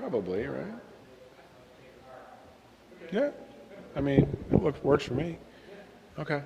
Probably, right? Yeah. I mean, it works for me. Okay.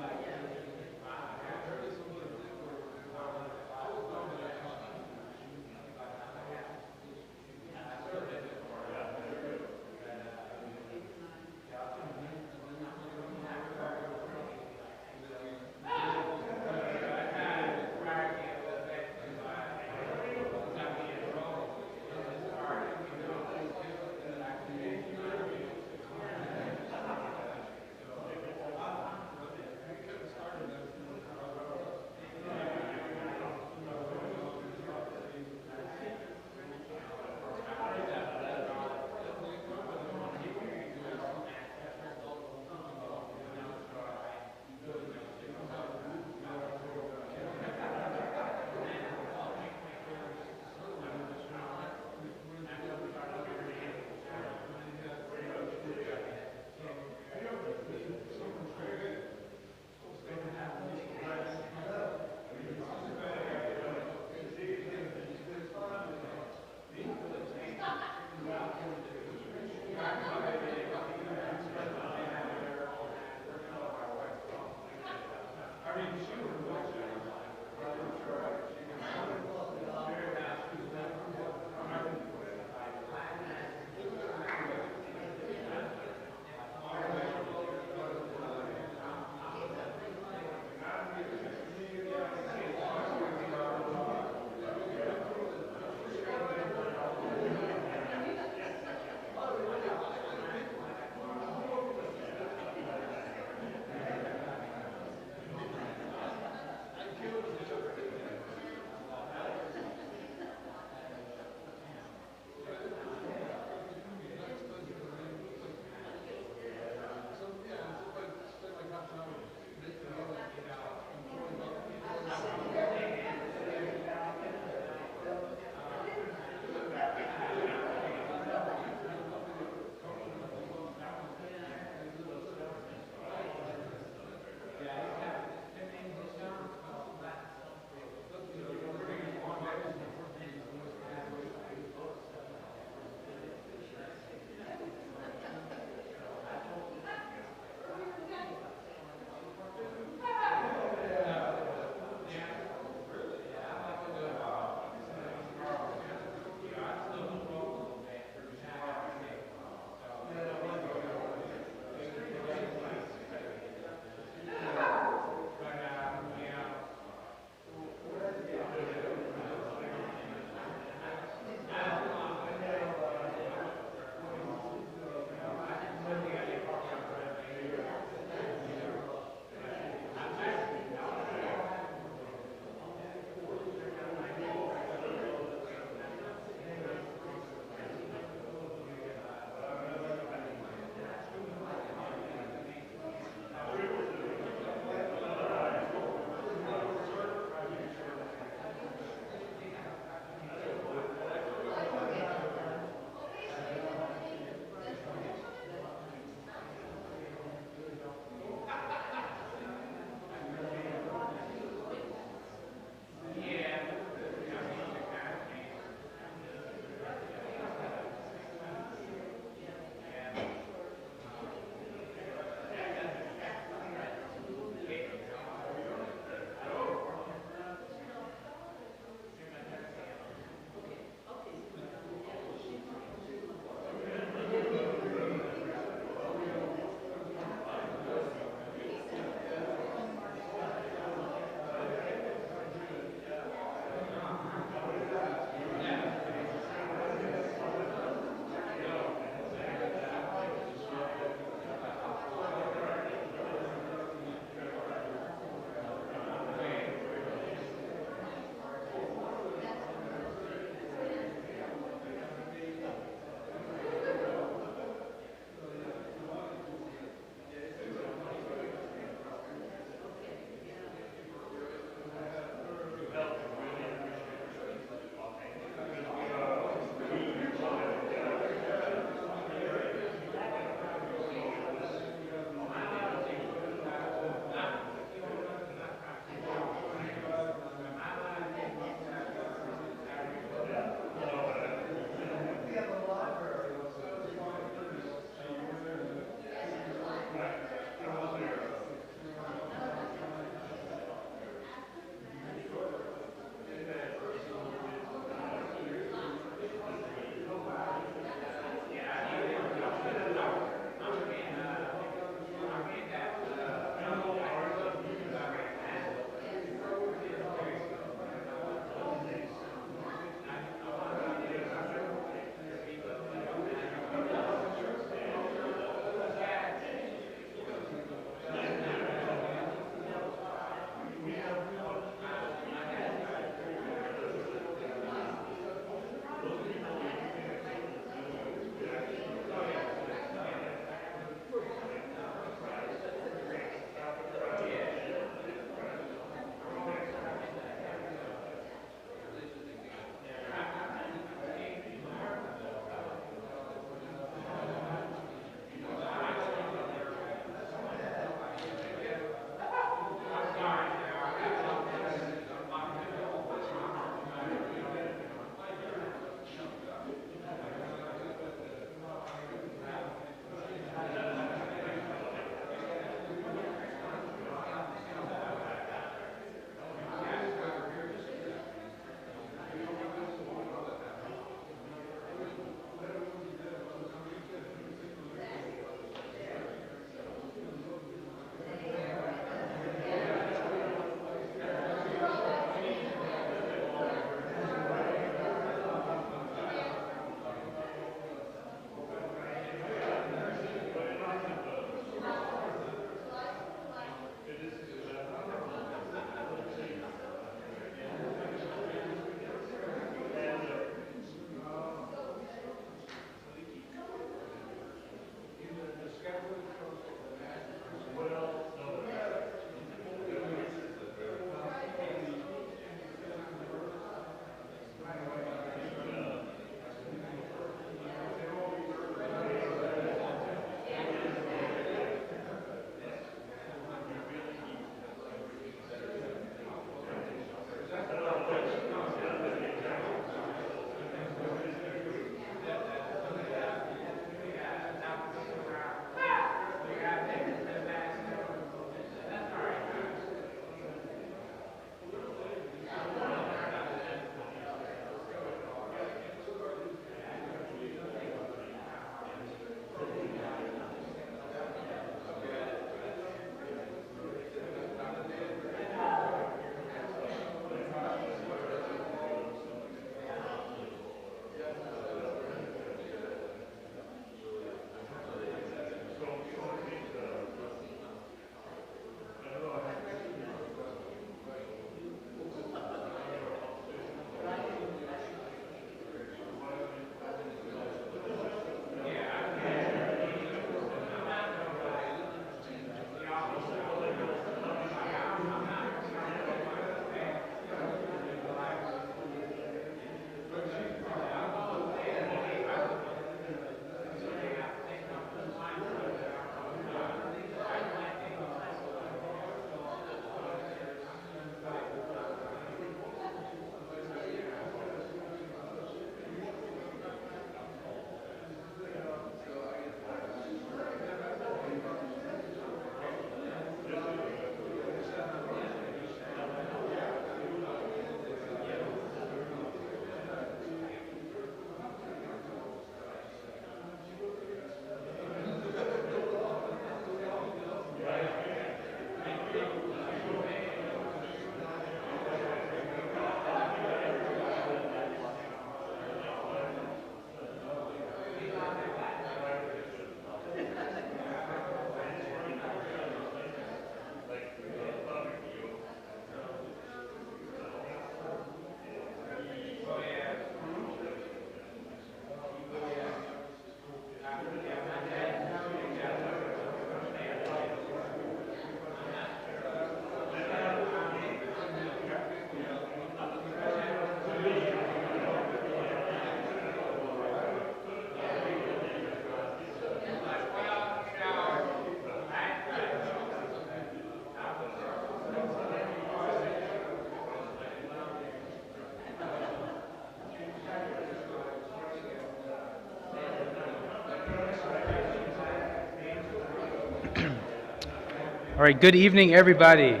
All right, good evening, everybody.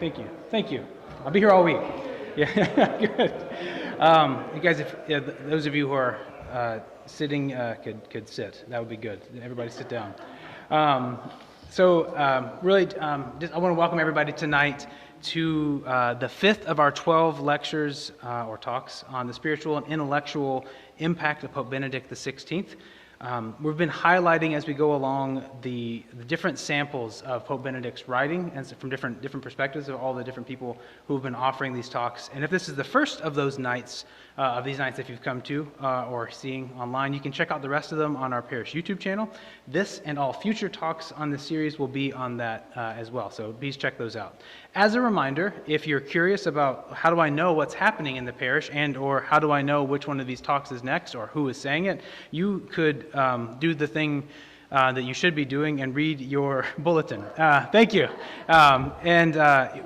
Thank you. Thank you. I'll be here all week. Yeah, good. You guys, those of you who are sitting could sit. That would be good. Everybody sit down. Really, I want to welcome everybody tonight to the fifth of our 12 lectures or talks on the spiritual and intellectual impact of Pope Benedict XVI. We've been highlighting as we go along the different samples of Pope Benedict's writing and from different perspectives of all the different people who have been offering these talks. And if this is the first of those nights, of these nights if you've come to or seeing online, you can check out the rest of them on our parish YouTube channel. This and all future talks on this series will be on that as well, so please check those out. As a reminder, if you're curious about how do I know what's happening in the parish and or how do I know which one of these talks is next or who is saying it, you could do the thing that you should be doing and read your bulletin. Thank you.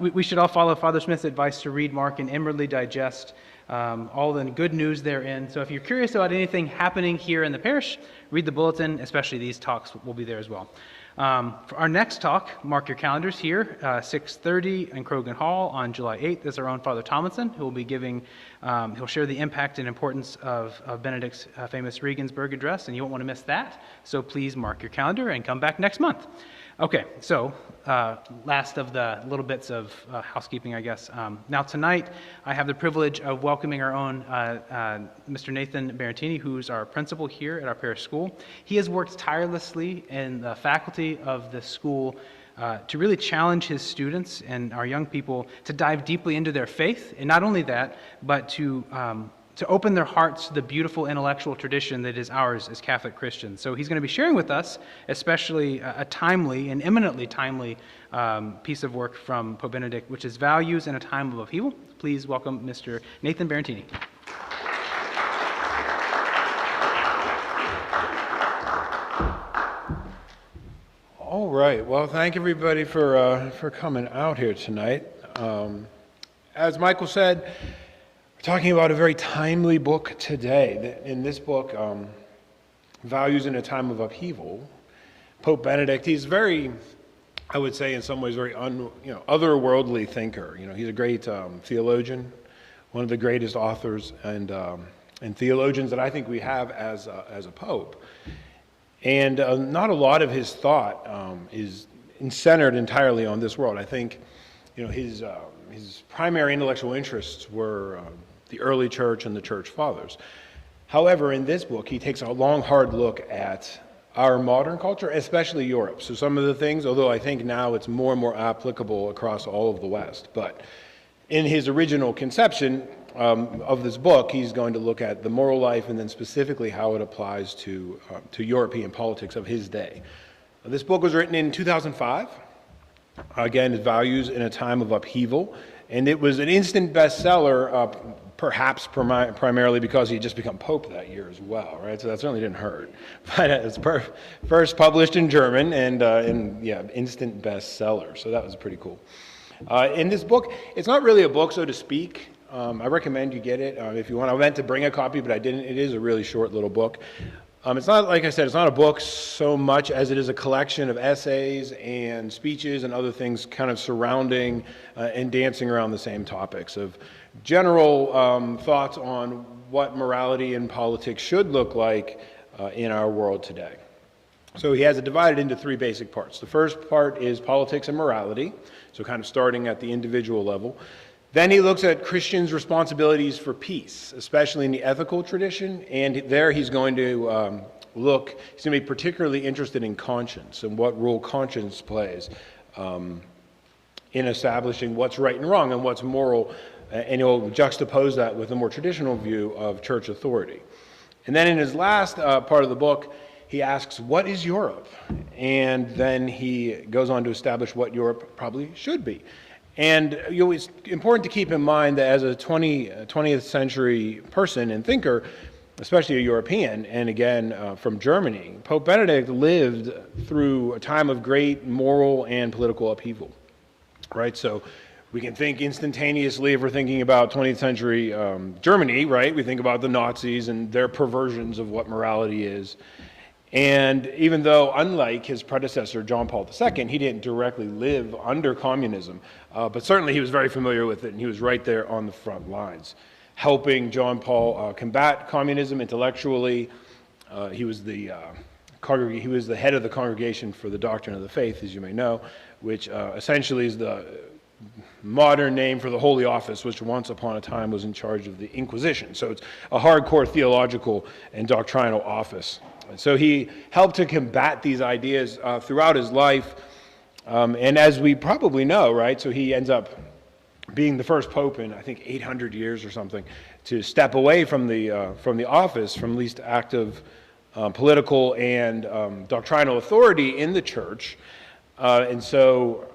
We should all follow Father Smith's advice to read, mark, and inwardly digest all the good news therein. So if you're curious about anything happening here in the parish, read the bulletin, especially these talks will be there as well. For our next talk, mark your calendars here, 6:30 in Croghan Hall on July 8th is our own Father Tomlinson, who will be giving, he'll share the impact and importance of Benedict's famous Regensburg address, and you won't want to miss that. So please mark your calendar and come back next month. Okay, so last of the little bits of housekeeping, I guess. Now tonight, I have the privilege of welcoming our own Mr. Nathan Barontini, who's our principal here at our parish school. He has worked tirelessly in the faculty of the school to really challenge his students and our young people to dive deeply into their faith, and not only that, but to open their hearts to the beautiful intellectual tradition that is ours as Catholic Christians. So he's going to be sharing with us, especially a timely and eminently timely piece of work from Pope Benedict, which is Values in a Time of Upheaval. Please welcome Mr. Nathan Barontini. All right. Well, thank everybody for coming out here tonight. As Michael said, we're talking about a very timely book today. In this book, Values in a Time of Upheaval, Pope Benedict, he's very, I would say in some ways, very otherworldly thinker. He's a great theologian, one of the greatest authors and theologians that I think we have as a pope. And not a lot of his thought is centered entirely on this world. I think, his primary intellectual interests were the early church and the church fathers. However, in this book, he takes a long, hard look at our modern culture, especially Europe. So some of the things, although I think now it's more and more applicable across all of the West, but in his original conception of this book, he's going to look at the moral life and then specifically how it applies to European politics of his day. This book was written in 2005. Again, Values in a Time of Upheaval, and it was an instant bestseller, perhaps primarily because he had just become pope that year as well, right? So that certainly didn't hurt. But it's first published in German and instant bestseller. So that was pretty cool. In this book, it's not really a book, so to speak. I recommend you get it if you want. I meant to bring a copy, but I didn't. It is a really short little book. It's not, like I said, it's not a book so much as it is a collection of essays and speeches and other things kind of surrounding and dancing around the same topics of general thoughts on what morality and politics should look like in our world today. So he has it divided into three basic parts. The first part is politics and morality, so kind of starting at the individual level. Then he looks at Christians' responsibilities for peace, especially in the ethical tradition, and there he's going to he's going to be particularly interested in conscience and what role conscience plays in establishing what's right and wrong and what's moral, and he'll juxtapose that with a more traditional view of church authority. And then in his last part of the book, he asks, what is Europe? And then he goes on to establish what Europe probably should be. And it's important to keep in mind that as a 20th century person and thinker, especially a European, and again from Germany, Pope Benedict lived through a time of great moral and political upheaval, right? So we can think instantaneously if we're thinking about 20th century Germany, right? We think about the Nazis and their perversions of what morality is. And even though, unlike his predecessor, John Paul II, he didn't directly live under communism, but certainly he was very familiar with it, and he was right there on the front lines, helping John Paul combat communism intellectually. He was the head of the Congregation for the Doctrine of the Faith, as you may know, which essentially is the modern name for the Holy Office, which once upon a time was in charge of the Inquisition. So it's a hardcore theological and doctrinal office. So he helped to combat these ideas throughout his life. And as we probably know, right, so he ends up being the first pope in, I think, 800 years or something, to step away from the office, from least active political and doctrinal authority in the church. And so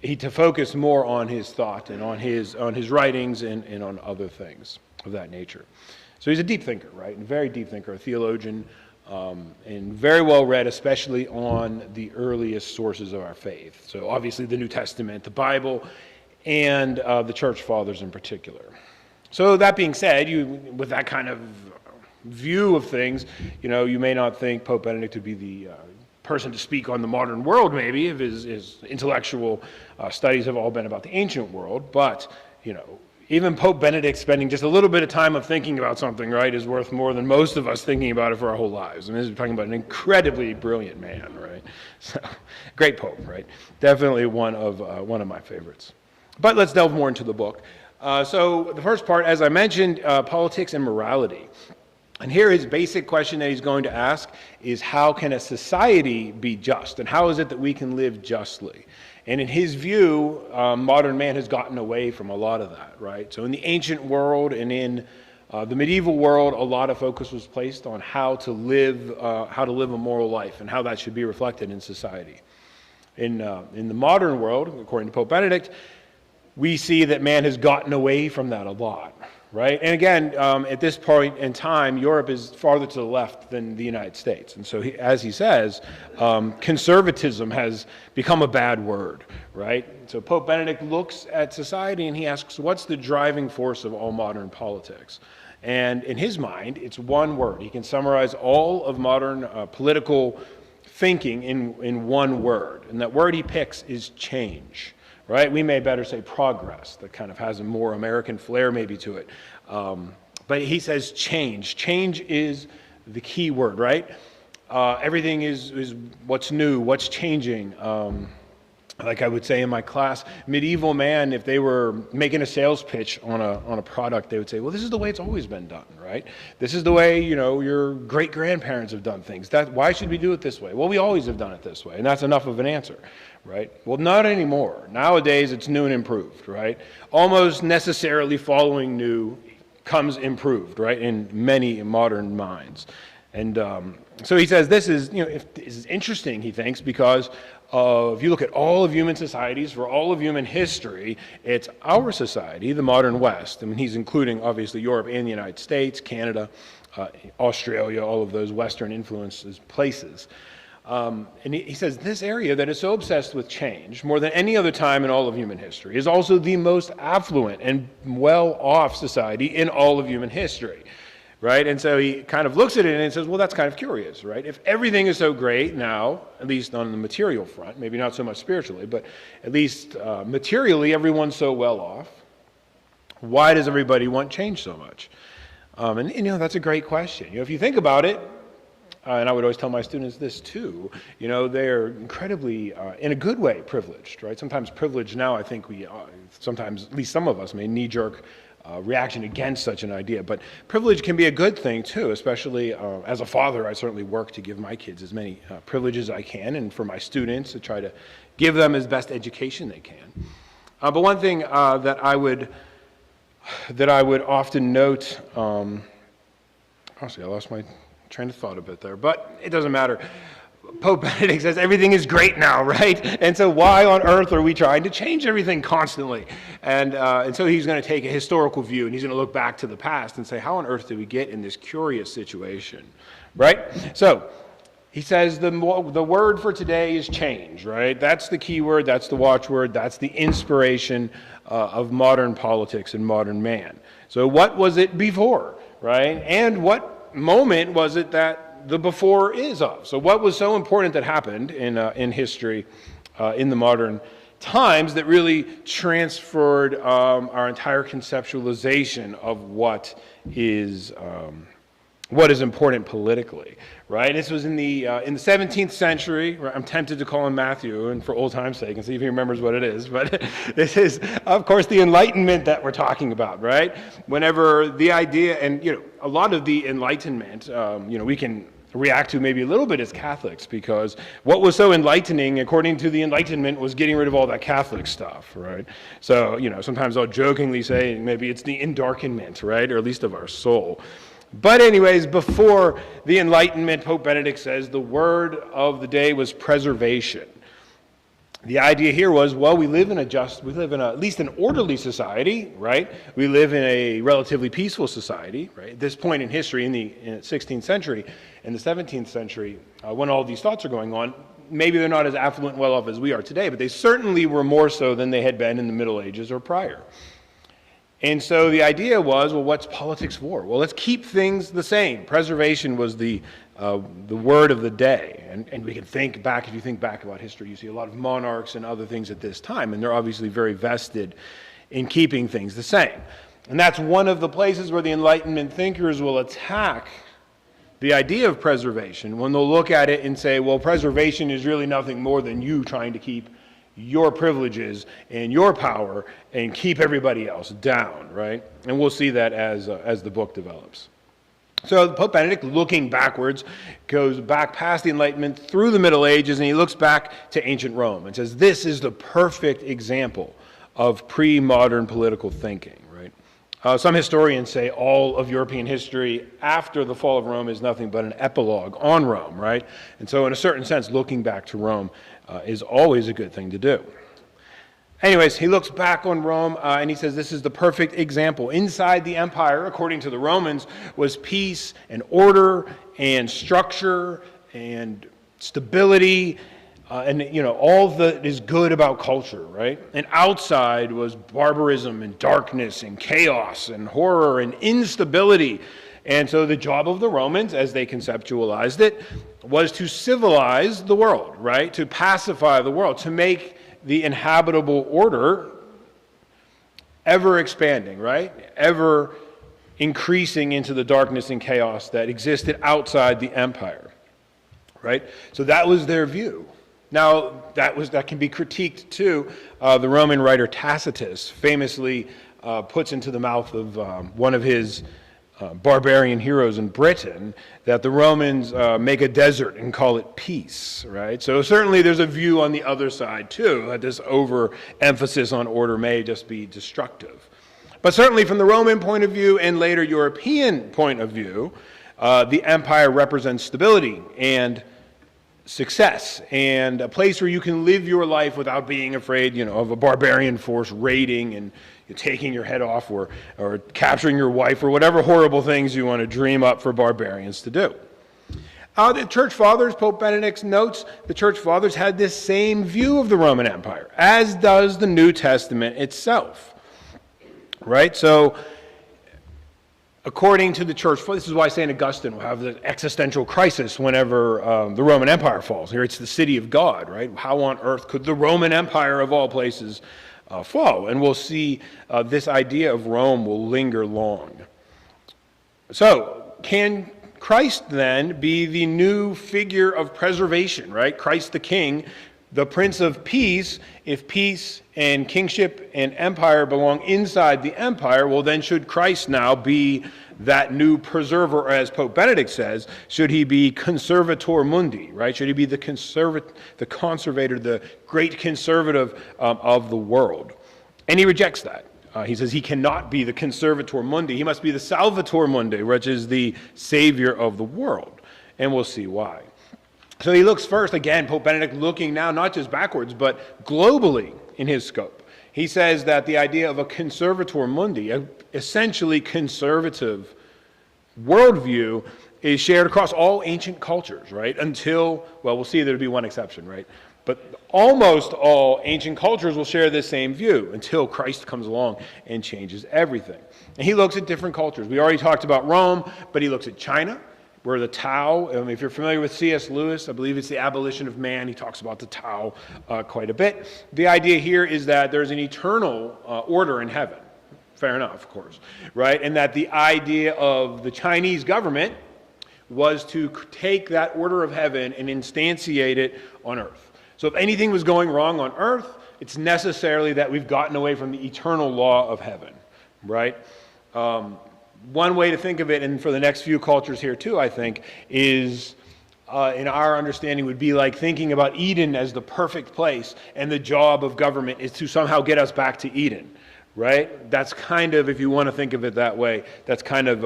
to focus more on his thought and on his writings and on other things of that nature. So he's a deep thinker, right? A very deep thinker, a theologian, and very well read, especially on the earliest sources of our faith. So obviously the New Testament, the Bible, and the church fathers in particular. So that being said, with that kind of view of things, you may not think Pope Benedict would be the person to speak on the modern world, maybe, if his intellectual studies have all been about the ancient world. But, even Pope Benedict spending just a little bit of time of thinking about something, right, is worth more than most of us thinking about it for our whole lives. I mean, we're talking about an incredibly brilliant man, right? So, great pope, right? Definitely one of my favorites. But let's delve more into the book. So the first part, as I mentioned, politics and morality. And here his basic question that he's going to ask is, how can a society be just? And how is it that we can live justly? And in his view, modern man has gotten away from a lot of that, right? So in the ancient world and in the medieval world, a lot of focus was placed on how to live a moral life and how that should be reflected in society. In the modern world, according to Pope Benedict, we see that man has gotten away from that a lot, right? And again, at this point in time, Europe is farther to the left than the United States. And so, as he says, conservatism has become a bad word, right? So Pope Benedict looks at society and he asks, what's the driving force of all modern politics? And in his mind, it's one word. He can summarize all of modern political thinking in one word. And that word he picks is change. Right? We may better say progress. That kind of has a more American flair maybe to it. But he says change. Change is the key word, right? Everything is what's new, what's changing. Like I would say in my class, medieval man, if they were making a sales pitch on a product, they would say, well, this is the way it's always been done, right? This is the way, your great-grandparents have done things. Why should we do it this way? Well, we always have done it this way, and that's enough of an answer, right? Well, not anymore. Nowadays, it's new and improved, right? Almost necessarily following new comes improved, right, in many modern minds. And so he says this is interesting, he thinks, because if you look at all of human societies, for all of human history, it's our society, the modern West. I mean, he's including, obviously, Europe and the United States, Canada, Australia, all of those Western influences places. And he says this area that is so obsessed with change, more than any other time in all of human history, is also the most affluent and well-off society in all of human history. Right? And so he kind of looks at it and says, well, that's kind of curious, right? If everything is so great now, at least on the material front, maybe not so much spiritually, but at least materially, everyone's so well off, why does everybody want change so much? And that's a great question. If you think about it, and I would always tell my students this too, they're incredibly, in a good way, privileged, right? Sometimes privilege now, I think sometimes, at least some of us may knee-jerk reaction against such an idea. But privilege can be a good thing too, especially as a father. I certainly work to give my kids as many privileges as I can, and for my students to try to give them as best education they can. But one thing that I would often note, honestly, I lost my train of thought a bit there, but it doesn't matter. Pope Benedict says everything is great now, right? And so why on earth are we trying to change everything constantly? And so he's going to take a historical view, and he's going to look back to the past and say, how on earth did we get in this curious situation, right? So he says the word for today is change, right? That's the key word, that's the watchword, that's the inspiration of modern politics and modern man. So what was it before, right? And what moment was it that the before is of. So what was so important that happened in history, in the modern times, that really transferred our entire conceptualization of what is important politically, right? This was in the 17th century. Right? I'm tempted to call him Matthew, and for old time's sake, and see if he remembers what it is. But this is, of course, the Enlightenment that we're talking about, right? Whenever the idea, and a lot of the Enlightenment, we can react to maybe a little bit as Catholics, because what was so enlightening, according to the Enlightenment, was getting rid of all that Catholic stuff, right? So, sometimes I'll jokingly say maybe it's the endarkenment, right? Or at least of our soul. But anyways, before the Enlightenment, Pope Benedict says the word of the day was preservation. The idea here was, well, we live in at least an orderly society, right? We live in a relatively peaceful society, right? At this point in history, in the 16th century and the 17th century, when all these thoughts are going on, maybe they're not as affluent, well off as we are today, but they certainly were more so than they had been in the Middle Ages or prior. And so the idea was, well, what's politics for? Well, let's keep things the same. Preservation was the word of the day. And we can think back, if you think back about history, you see a lot of monarchs and other things at this time, and they're obviously very vested in keeping things the same. And that's one of the places where the Enlightenment thinkers will attack the idea of preservation, when they'll look at it and say, well, preservation is really nothing more than you trying to keep your privileges and your power and keep everybody else down, right? And we'll see that as the book develops. So Pope Benedict, looking backwards, goes back past the Enlightenment through the Middle Ages, and he looks back to ancient Rome and says, this is the perfect example of pre-modern political thinking, right? Some historians say all of European history after the fall of Rome is nothing but an epilogue on Rome, right? And so in a certain sense, looking back to Rome is always a good thing to do. Anyways, he looks back on Rome and he says this is the perfect example. Inside the empire, according to the Romans, was peace and order and structure and stability and all that is good about culture, right? And outside was barbarism and darkness and chaos and horror and instability. And so the job of the Romans, as they conceptualized it, was to civilize the world, right? To pacify the world, to make the inhabitable order ever expanding, right? Ever increasing into the darkness and chaos that existed outside the empire, right? So that was their view. Now, that can be critiqued too. The Roman writer Tacitus famously puts into the mouth of one of his barbarian heroes in Britain that the Romans make a desert and call it peace, right? So certainly there's a view on the other side too, that this overemphasis on order may just be destructive. But certainly from the Roman point of view and later European point of view, the empire represents stability and success and a place where you can live your life without being afraid, of a barbarian force raiding and taking your head off or capturing your wife or whatever horrible things you want to dream up for barbarians to do. The Church Fathers, Pope Benedict notes, the Church Fathers had this same view of the Roman Empire, as does the New Testament itself, right? So, according to the Church, this is why St. Augustine will have the existential crisis whenever the Roman Empire falls. Here it's the city of God, right? How on earth could the Roman Empire of all places fall? And we'll see this idea of Rome will linger long. So, can Christ then be the new figure of preservation, right? Christ the King, the Prince of Peace. If peace and kingship and empire belong inside the empire, well then should Christ now be that new preserver, or as Pope Benedict says, should he be conservator mundi, right? Should he be the conservator, the great conservative of the world? And he rejects that. He says he cannot be the conservator mundi. He must be the salvator mundi, which is the savior of the world. And we'll see why. So he looks first, again, Pope Benedict looking now not just backwards, but globally in his scope. He says that the idea of a conservator mundi, a essentially conservative worldview, is shared across all ancient cultures, right? Until, well, we'll see there'll be one exception, right? But almost all ancient cultures will share this same view until Christ comes along and changes everything. And he looks at different cultures. We already talked about Rome, but he looks at China, where the Tao, if you're familiar with C.S. Lewis, I believe it's The Abolition of Man. He talks about the Tao quite a bit. The idea here is that there's an eternal order in heaven. Fair enough, of course, right? And that the idea of the Chinese government was to take that order of heaven and instantiate it on earth. So if anything was going wrong on earth, it's necessarily that we've gotten away from the eternal law of heaven, right? One way to think of it, and for the next few cultures here too, I think, is in our understanding would be like thinking about Eden as the perfect place, and the job of government is to somehow get us back to Eden, right? That's kind of, if you want to think of it that way, that's kind of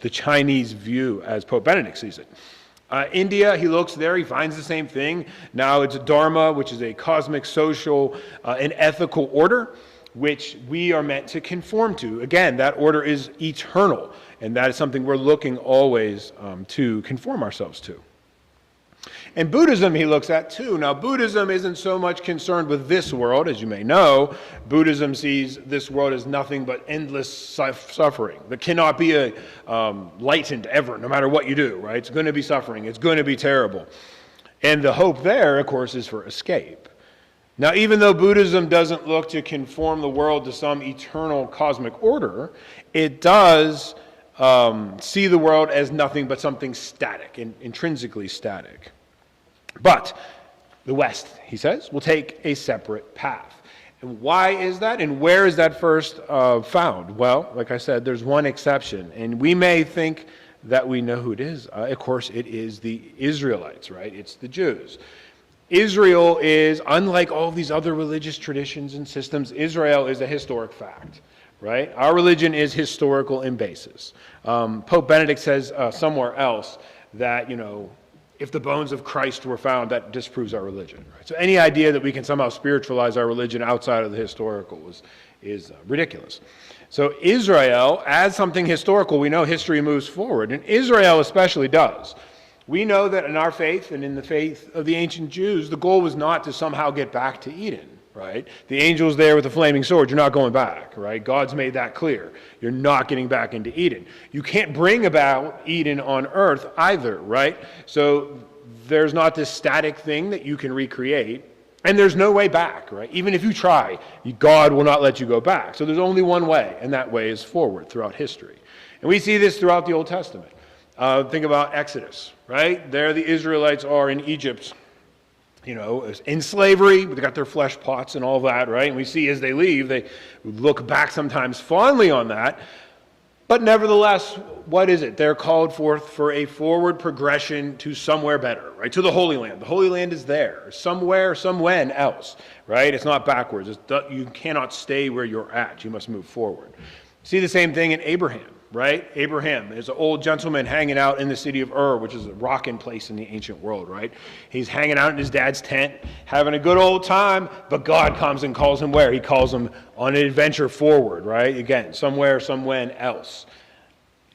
the Chinese view as Pope Benedict sees it. India, he looks there, he finds the same thing. Now it's Dharma, which is a cosmic, social, and ethical order, which we are meant to conform to. Again, that order is eternal, and that is something we're looking always to conform ourselves to. And Buddhism he looks at too. Now, Buddhism isn't so much concerned with this world, as you may know. Buddhism sees this world as nothing but endless suffering that cannot be lightened ever, no matter what you do, right? It's going to be suffering. It's going to be terrible. And the hope there, of course, is for escape. Now, even though Buddhism doesn't look to conform the world to some eternal cosmic order, it does see the world as nothing but something static, and intrinsically static. But the West, he says, will take a separate path. And why is that? And where is that first found? Well, like I said, there's one exception. And we may think that we know who it is. Of course, it is the Israelites, right? It's the Jews. Israel is, unlike all these other religious traditions and systems, Israel is a historic fact, right? Our religion is historical in basis. Pope Benedict says somewhere else that, if the bones of Christ were found, that disproves our religion. Right? So any idea that we can somehow spiritualize our religion outside of the historical is ridiculous. So Israel, as something historical, we know history moves forward, and Israel especially does. We know that in our faith and in the faith of the ancient Jews, the goal was not to somehow get back to Eden, right? The angel's there with the flaming sword. You're not going back, right? God's made that clear. You're not getting back into Eden. You can't bring about Eden on earth either, right? So there's not this static thing that you can recreate, and there's no way back, right? Even if you try, God will not let you go back. So there's only one way, and that way is forward throughout history. And we see this throughout the Old Testament. Think about Exodus, right? There the Israelites are in Egypt, in slavery, but they got their flesh pots and all that, right? And we see as they leave, they look back sometimes fondly on that. But nevertheless, what is it? They're called forth for a forward progression to somewhere better, right? To the Holy Land. The Holy Land is there, somewhere, somewhen else, right? It's not backwards. You cannot stay where you're at. You must move forward. See the same thing in Abraham. Right? Abraham is an old gentleman hanging out in the city of Ur, which is a rocking place in the ancient world, right? He's hanging out in his dad's tent, having a good old time, but God comes and calls him where? He calls him on an adventure forward, right? Again, somewhere, somewhen else.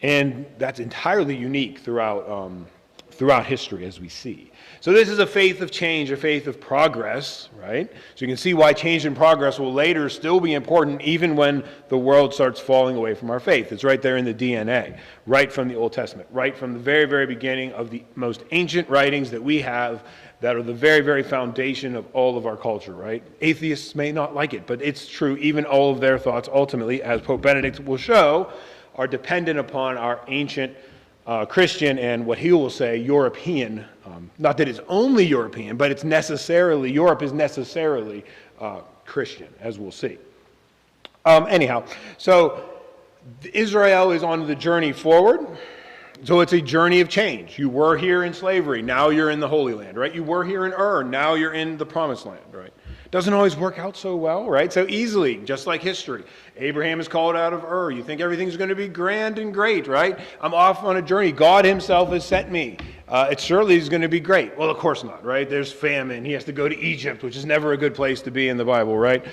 And that's entirely unique throughout history, as we see. So this is a faith of change, a faith of progress, right? So you can see why change and progress will later still be important even when the world starts falling away from our faith. It's right there in the DNA, right from the Old Testament, right from the very, very beginning of the most ancient writings that we have that are the very, very foundation of all of our culture, right? Atheists may not like it, but it's true. Even all of their thoughts ultimately, as Pope Benedict will show, are dependent upon our ancient Christian and what he will say European, not that it's only European, but it's necessarily, Europe is necessarily Christian, as we'll see. Anyhow, so Israel is on the journey forward. So it's a journey of change. You were here in slavery, now you're in the Holy Land, right? You were here in Ur, now you're in the Promised Land, right? Doesn't always work out so well, right? So easily, just like history. Abraham is called out of Ur. You think everything's going to be grand and great, right? I'm off on a journey. God himself has sent me. It surely is going to be great. Well, of course not, right? There's famine. He has to go to Egypt, which is never a good place to be in the Bible, right?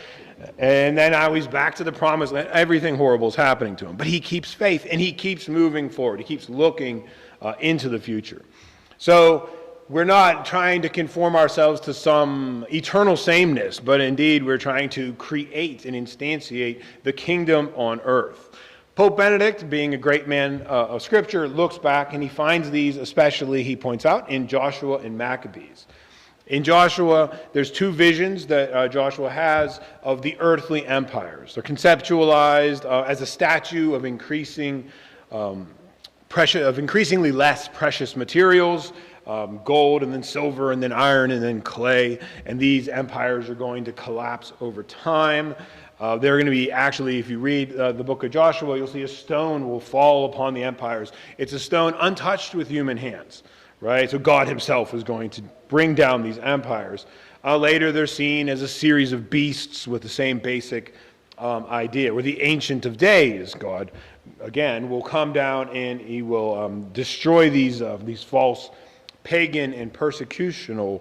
And then now he's back to the Promised Land. Everything horrible is happening to him. But he keeps faith, and he keeps moving forward. He keeps looking into the future. So we're not trying to conform ourselves to some eternal sameness, but indeed we're trying to create and instantiate the kingdom on earth. Pope Benedict, being a great man of Scripture, looks back and he finds these, especially, he points out, in Joshua and Maccabees. In Joshua, there's two visions that Joshua has of the earthly empires. They're conceptualized as a statue of increasingly less precious materials, gold and then silver and then iron and then clay, and these empires are going to collapse over time. They're going to be, actually, if you read the book of Joshua, you'll see a stone will fall upon the empires. It's a stone untouched with human hands, right? So God himself is going to bring down these empires. Later, they're seen as a series of beasts with the same basic idea, where the Ancient of Days, God, again, will come down and he will destroy these false pagan and persecutional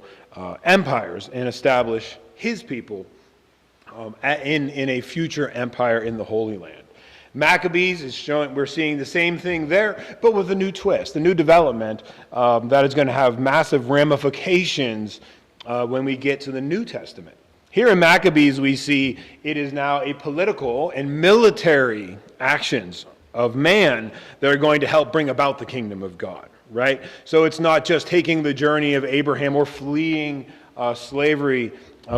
empires and establish his people in a future empire in the Holy Land. Maccabees is showing, we're seeing the same thing there, but with a new twist, a new development that is going to have massive ramifications when we get to the New Testament. Here in Maccabees, we see it is now a political and military actions of man that are going to help bring about the kingdom of God, right? So it's not just taking the journey of Abraham or fleeing slavery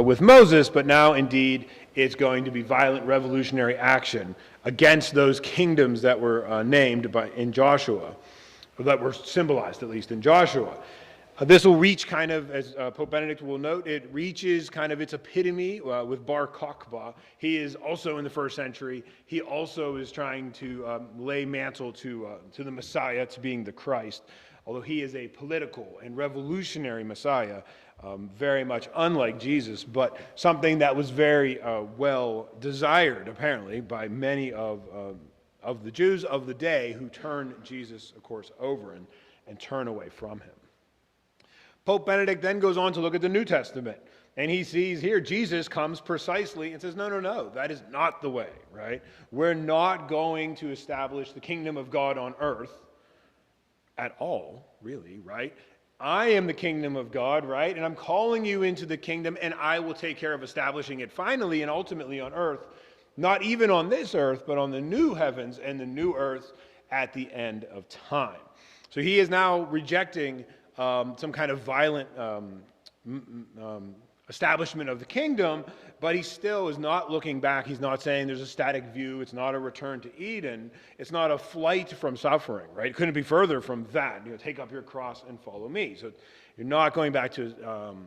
with Moses, but now indeed it's going to be violent revolutionary action against those kingdoms that were named in Joshua, or that were symbolized at least in Joshua. This will reach kind of, as Pope Benedict will note, it reaches kind of its epitome with Bar Kokhba. He is also in the first century. He also is trying to lay mantle to the Messiah, to being the Christ, although he is a political and revolutionary Messiah, very much unlike Jesus, but something that was very well desired, apparently, by many of the Jews of the day who turn Jesus, of course, over and turn away from him. Pope Benedict then goes on to look at the New Testament, and he sees here Jesus comes precisely and says, no, that is not the way, right? We're not going to establish the kingdom of God on earth at all, really, right? I am the kingdom of God, right? And I'm calling you into the kingdom, and I will take care of establishing it finally and ultimately on earth, not even on this earth, but on the new heavens and the new earth at the end of time. So he is now rejecting some kind of violent establishment of the kingdom, but he still is not looking back. He's not saying there's a static view. It's not a return to Eden. It's not a flight from suffering, right? It couldn't be further from that. Take up your cross and follow me. So you're not going back to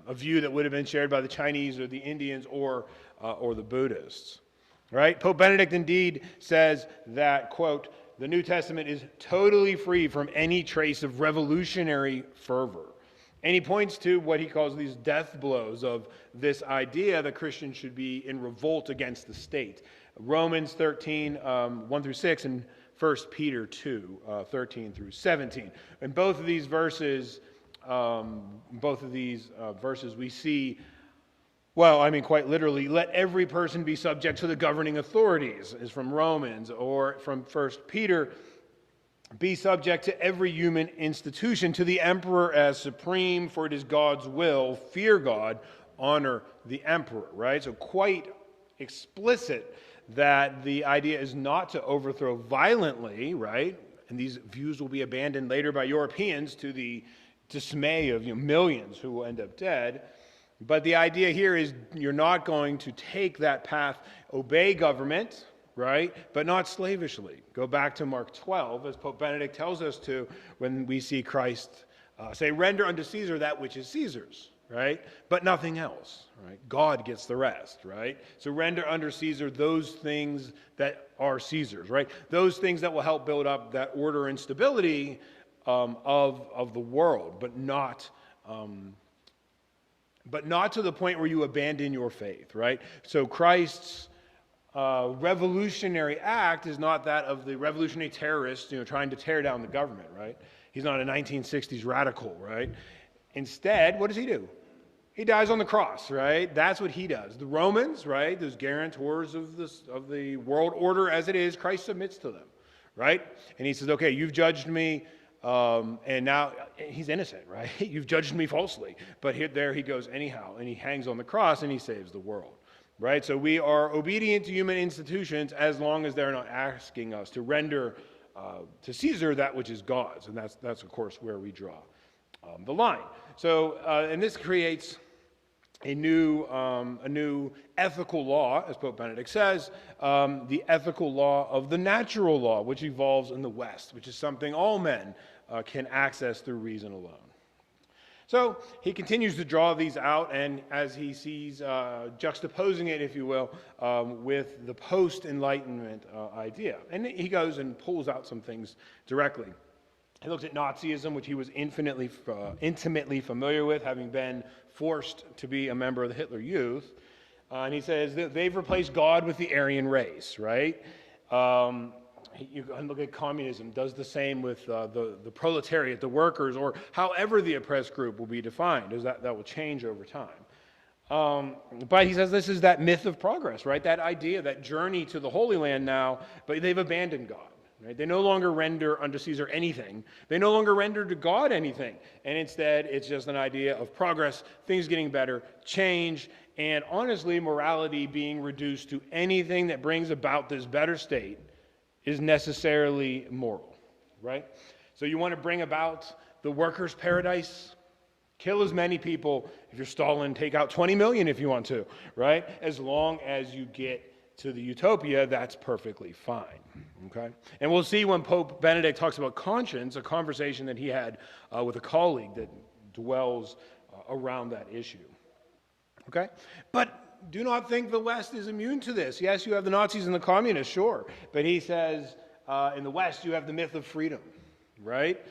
a view that would have been shared by the Chinese or the Indians or the Buddhists, right? Pope Benedict indeed says that, quote, the New Testament is totally free from any trace of revolutionary fervor. And he points to what he calls these death blows of this idea that Christians should be in revolt against the state. Romans 13, 1 through 6, and 1 Peter 2, 13 through 17. In both of these verses, we see, quite literally, let every person be subject to the governing authorities, is from Romans, or from 1 Peter, be subject to every human institution, to the emperor as supreme, for it is God's will. Fear God, honor the emperor, right? So quite explicit that the idea is not to overthrow violently, right? And these views will be abandoned later by Europeans to the dismay of millions who will end up dead. But the idea here is you're not going to take that path, obey government, right? But not slavishly. Go back to Mark 12, as Pope Benedict tells us to, when we see Christ say, render unto Caesar that which is Caesar's, right? But nothing else, right? God gets the rest, right? So render unto Caesar those things that are Caesar's, right? Those things that will help build up that order and stability of the world, but not to the point where you abandon your faith, right? So Christ's revolutionary act is not that of the revolutionary terrorists, trying to tear down the government, right? He's not a 1960s radical, right? Instead, what does he do? He dies on the cross, right? That's what he does. The Romans, right, those guarantors of the world order as it is, Christ submits to them, right? And he says, okay, you've judged me, and now he's innocent, right? You've judged me falsely. But there he goes anyhow, and he hangs on the cross and he saves the world. right? So we are obedient to human institutions as long as they're not asking us to render to Caesar that which is God's, and that's of course where we draw the line. So, and this creates a new ethical law, as Pope Benedict says, the ethical law of the natural law, which evolves in the West, which is something all men can access through reason alone. So he continues to draw these out, and as he sees, juxtaposing it, if you will, with the post-Enlightenment idea. And he goes and pulls out some things directly. He looks at Nazism, which he was intimately familiar with, having been forced to be a member of the Hitler Youth. And he says that they've replaced God with the Aryan race, right? You can look at communism, does the same with the proletariat, the workers, or however the oppressed group will be defined, as that will change over time. But he says this is that myth of progress, right? That idea, that journey to the Holy Land now, but they've abandoned God. Right? They no longer render unto Caesar anything. They no longer render to God anything. And instead, it's just an idea of progress, things getting better, change, and honestly, morality being reduced to anything that brings about this better state is necessarily moral, right? So you want to bring about the workers' paradise? Kill as many people. If you're Stalin, take out 20 million if you want to, right? As long as you get to the utopia, that's perfectly fine, okay? And we'll see when Pope Benedict talks about conscience, a conversation that he had with a colleague that dwells around that issue, okay? But do not think the West is immune to this. Yes, you have the Nazis and the communists, sure, but he says in the West you have the myth of freedom, right?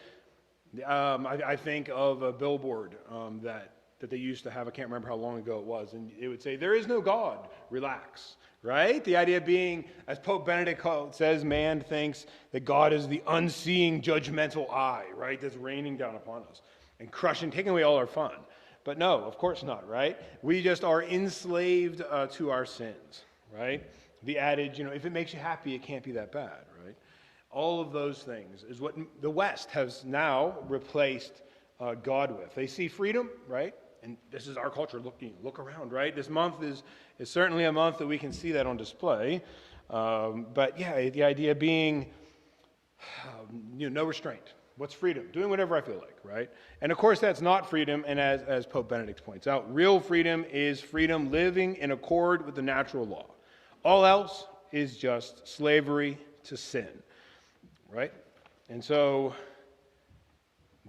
I think of a billboard that they used to have, I can't remember how long ago it was, and it would say, "There is no God, relax." Right? The idea being, as Pope Benedict says, man thinks that God is the unseeing judgmental eye, right? That's raining down upon us and crushing, taking away all our fun. But no, of course not, right? We just are enslaved to our sins, right? The adage, if it makes you happy, it can't be that bad, right? All of those things is what the West has now replaced God with. They see freedom, right? And this is our culture. Look around, right? This month is certainly a month that we can see that on display. But yeah, the idea being, no restraint. What's freedom? Doing whatever I feel like, right? And of course, that's not freedom. And as Pope Benedict points out, real freedom is freedom living in accord with the natural law. All else is just slavery to sin, right? And so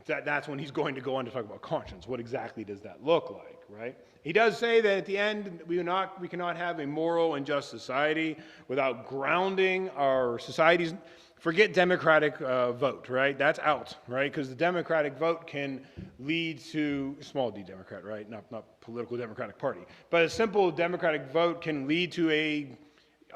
that's when he's going to go on to talk about conscience. What exactly does that look like, right? He does say that at the end, we cannot have a moral and just society without grounding our societies. Forget democratic vote, right? That's out, right? Because the democratic vote can lead to, small d Democrat, right? Not political Democratic Party. But a simple democratic vote can lead to a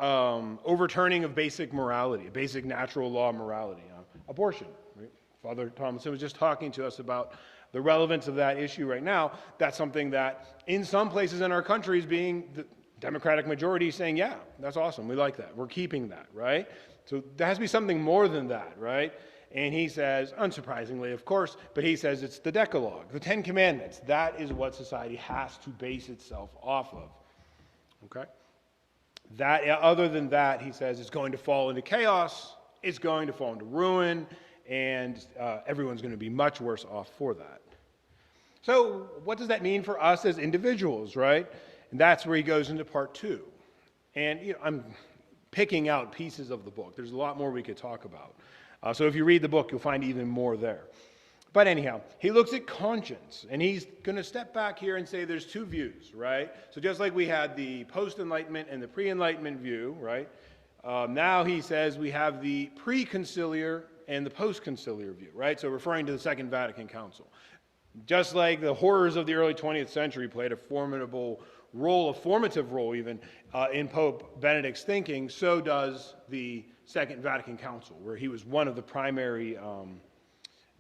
overturning of basic morality, basic natural law morality. Abortion, right? Father Thomason was just talking to us about the relevance of that issue right now. That's something that in some places in our country is being the Democratic majority saying, yeah, that's awesome. We like that. We're keeping that, right? So there has to be something more than that, right? And he says, unsurprisingly, of course, but he says it's the Decalogue, the Ten Commandments. That is what society has to base itself off of, okay? That, other than that, he says, it's going to fall into chaos. It's going to fall into ruin. And everyone's going to be much worse off for that. So what does that mean for us as individuals, right? And that's where he goes into part 2. And I'm picking out pieces of the book. There's a lot more we could talk about. So if you read the book, you'll find even more there. But anyhow, he looks at conscience, and he's going to step back here and say there's two views, right? So just like we had the post-Enlightenment and the pre-Enlightenment view, right? Now he says we have the pre-conciliar and the post-conciliar view, right? So referring to the Second Vatican Council. Just like the horrors of the early 20th century played a formidable role, a formative role even, in Pope Benedict's thinking, so does the Second Vatican Council, where he was one of the primary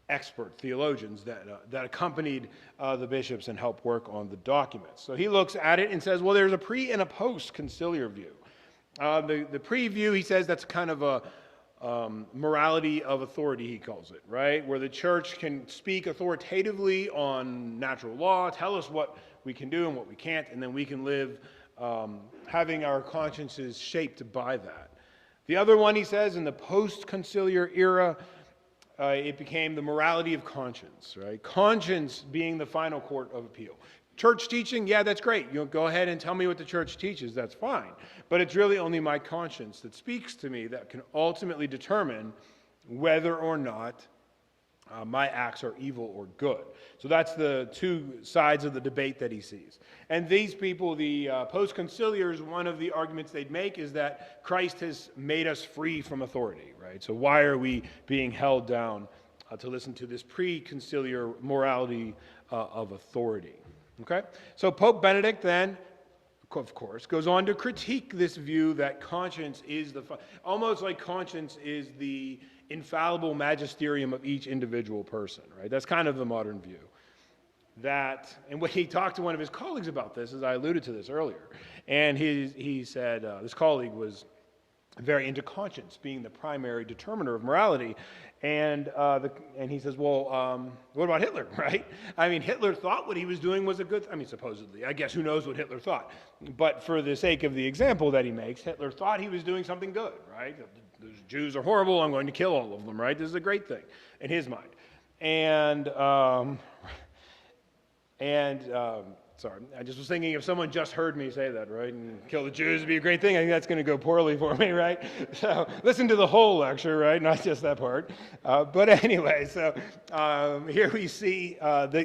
expert theologians that accompanied the bishops and helped work on the documents. So he looks at it and says, well, there's a pre and a post-conciliar view. The pre-view, he says, that's kind of a morality of authority, he calls it, right? Where the church can speak authoritatively on natural law, tell us what we can do and what we can't, and then we can live having our consciences shaped by that. The other one, he says, in the post-conciliar era, it became the morality of conscience, right? Conscience being the final court of appeal. Church teaching, yeah, that's great. You go ahead and tell me what the church teaches, that's fine. But it's really only my conscience that speaks to me that can ultimately determine whether or not my acts are evil or good. So that's the two sides of the debate that he sees. And these people, the post-conciliars, one of the arguments they'd make is that Christ has made us free from authority, right? So why are we being held down to listen to this pre-conciliar morality of authority? Okay? So Pope Benedict then, of course, goes on to critique this view that conscience is almost like conscience is the infallible magisterium of each individual person, right? That's kind of the modern view. And when he talked to one of his colleagues about this, as I alluded to this earlier, and he said, this colleague was very into conscience being the primary determiner of morality, and he says, well, what about Hitler, right? I mean, Hitler thought what he was doing was a good, supposedly, I guess who knows what Hitler thought, but for the sake of the example that he makes, Hitler thought he was doing something good, right? The Jews are horrible, I'm going to kill all of them, right? This is a great thing in his mind. Sorry, I just was thinking if someone just heard me say that, right, and kill the Jews would be a great thing, I think that's going to go poorly for me, right? So listen to the whole lecture, right, not just that part. But anyway, so here we see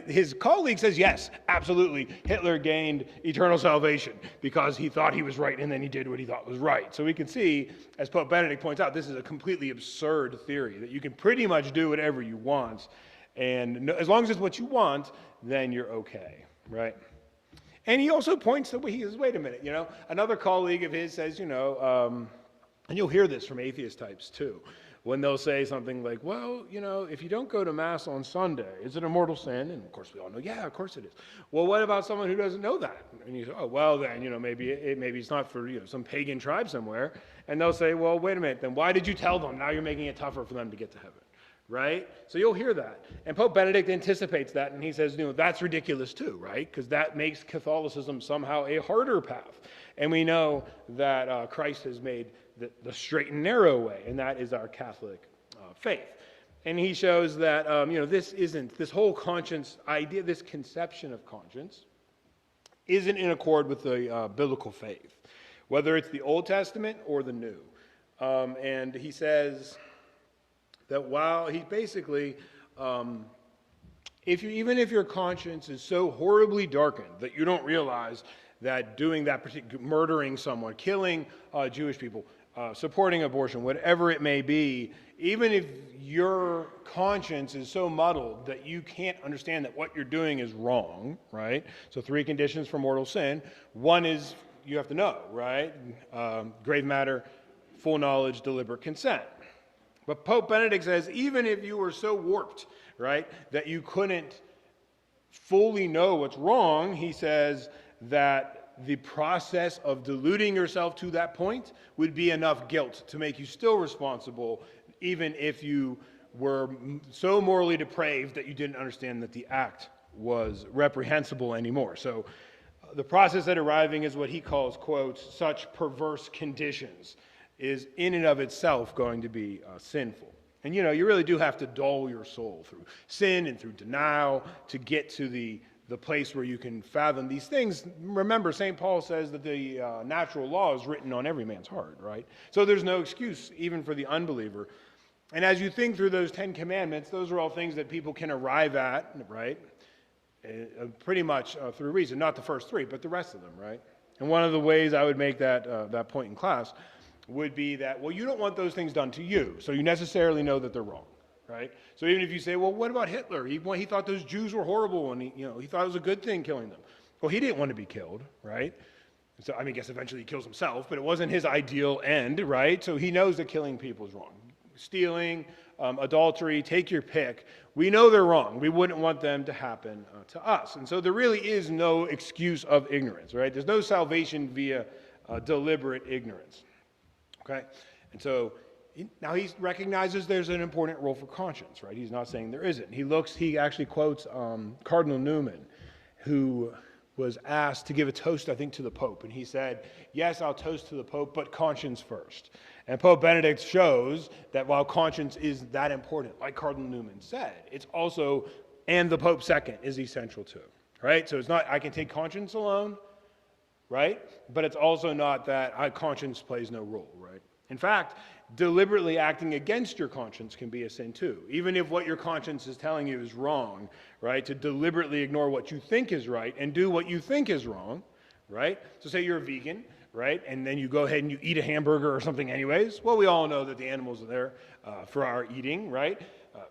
his colleague says, yes, absolutely, Hitler gained eternal salvation because he thought he was right and then he did what he thought was right. So we can see, as Pope Benedict points out, this is a completely absurd theory, that you can pretty much do whatever you want, and as long as it's what you want, then you're okay, right? And he also points to, he says, wait a minute, another colleague of his says, and you'll hear this from atheist types too, when they'll say something like, well, if you don't go to Mass on Sunday, is it a mortal sin? And of course we all know, yeah, of course it is. Well, what about someone who doesn't know that? And you say, oh, well then, maybe it's not for, some pagan tribe somewhere. And they'll say, well, wait a minute, then why did you tell them? Now you're making it tougher for them to get to heaven. Right? So you'll hear that. And Pope Benedict anticipates that, and he says, that's ridiculous too, right? Because that makes Catholicism somehow a harder path. And we know that Christ has made the straight and narrow way, and that is our Catholic faith. And he shows that, this whole conscience idea, this conception of conscience, isn't in accord with the biblical faith, whether it's the Old Testament or the New. And he says that while he basically, even if your conscience is so horribly darkened that you don't realize that doing that particular, murdering someone, killing Jewish people, supporting abortion, whatever it may be, even if your conscience is so muddled that you can't understand that what you're doing is wrong, right? So 3 conditions for mortal sin. One is you have to know, right? Grave matter, full knowledge, deliberate consent. But Pope Benedict says, even if you were so warped, right, that you couldn't fully know what's wrong, he says that the process of deluding yourself to that point would be enough guilt to make you still responsible, even if you were so morally depraved that you didn't understand that the act was reprehensible anymore. So the process at arriving is what he calls, quote, such perverse conditions, is in and of itself going to be sinful. And you really do have to dull your soul through sin and through denial to get to the place where you can fathom these things. Remember, St. Paul says that the natural law is written on every man's heart, right? So there's no excuse even for the unbeliever. And as you think through those 10 commandments, those are all things that people can arrive at, right? Pretty much through reason. Not the first 3, but the rest of them, right? And one of the ways I would make that point in class would be that, well, you don't want those things done to you, so you necessarily know that they're wrong, right? So even if you say, well, what about Hitler? He thought those Jews were horrible, and he thought it was a good thing killing them. Well, he didn't want to be killed, right? So I guess eventually he kills himself, but it wasn't his ideal end, right? So he knows that killing people is wrong. Stealing, adultery, take your pick. We know they're wrong. We wouldn't want them to happen to us. And so there really is no excuse of ignorance, right? There's no salvation via deliberate ignorance. Okay, and so now he recognizes there's an important role for conscience, right? He's not saying there isn't. He actually quotes Cardinal Newman, who was asked to give a toast, I think, to the Pope. And he said, yes, I'll toast to the Pope, but conscience first. And Pope Benedict shows that while conscience is that important, like Cardinal Newman said, it's also, and the Pope second is essential too, right? So it's not, I can take conscience alone, right? But it's also not that conscience plays no role, right? In fact, deliberately acting against your conscience can be a sin too. Even if what your conscience is telling you is wrong, right? To deliberately ignore what you think is right and do what you think is wrong, right? So say you're a vegan, right? And then you go ahead and you eat a hamburger or something anyways. Well, we all know that the animals are there for our eating, right?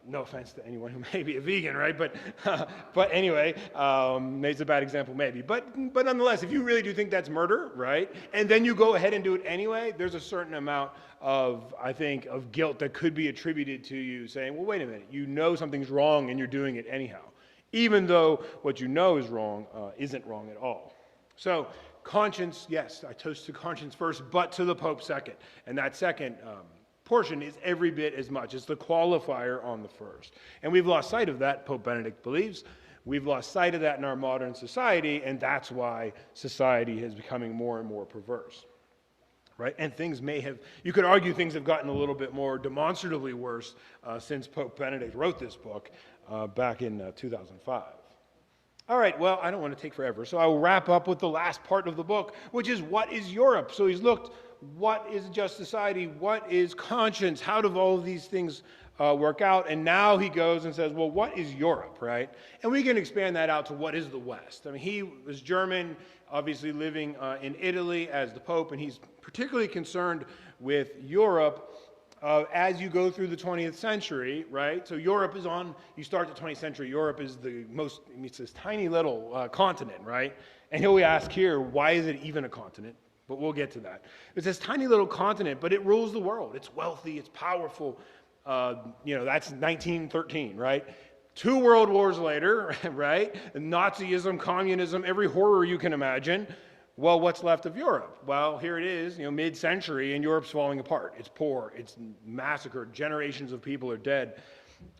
No offense to anyone who may be a vegan, right? But anyway, it's a bad example maybe. But nonetheless, if you really do think that's murder, right? And then you go ahead and do it anyway, there's a certain amount of, I think, of guilt that could be attributed to you saying, well, wait a minute, you know something's wrong and you're doing it anyhow. Even though what you know is wrong isn't wrong at all. So conscience, yes, I toast to conscience first, but to the Pope second. And that second portion is every bit as much. It's the qualifier on the first. And we've lost sight of that, Pope Benedict believes. We've lost sight of that in our modern society, and that's why society is becoming more and more perverse. Right? And things may have, you could argue things have gotten a little bit more demonstratively worse since Pope Benedict wrote this book back in 2005. All right, well, I don't want to take forever, so I will wrap up with the last part of the book, which is what is Europe? So he's looked, what is a just society? What is conscience? How do all of these things work out? And now he goes and says, well, what is Europe, right? And we can expand that out to what is the West. I mean, he was German, obviously living in Italy as the Pope, and he's particularly concerned with Europe as you go through the 20th century, right? So Europe is on, you start the 20th century, Europe is the most, I mean, it's this tiny little continent, right? And he'll ask here, why is it even a continent? But we'll get to that. It's this tiny little continent, but it rules the world. It's wealthy, it's powerful. That's 1913, right? 2 world wars later, right? Nazism, communism, every horror you can imagine. Well, what's left of Europe? Well, here it is, mid-century, and Europe's falling apart. It's poor, it's massacred, generations of people are dead.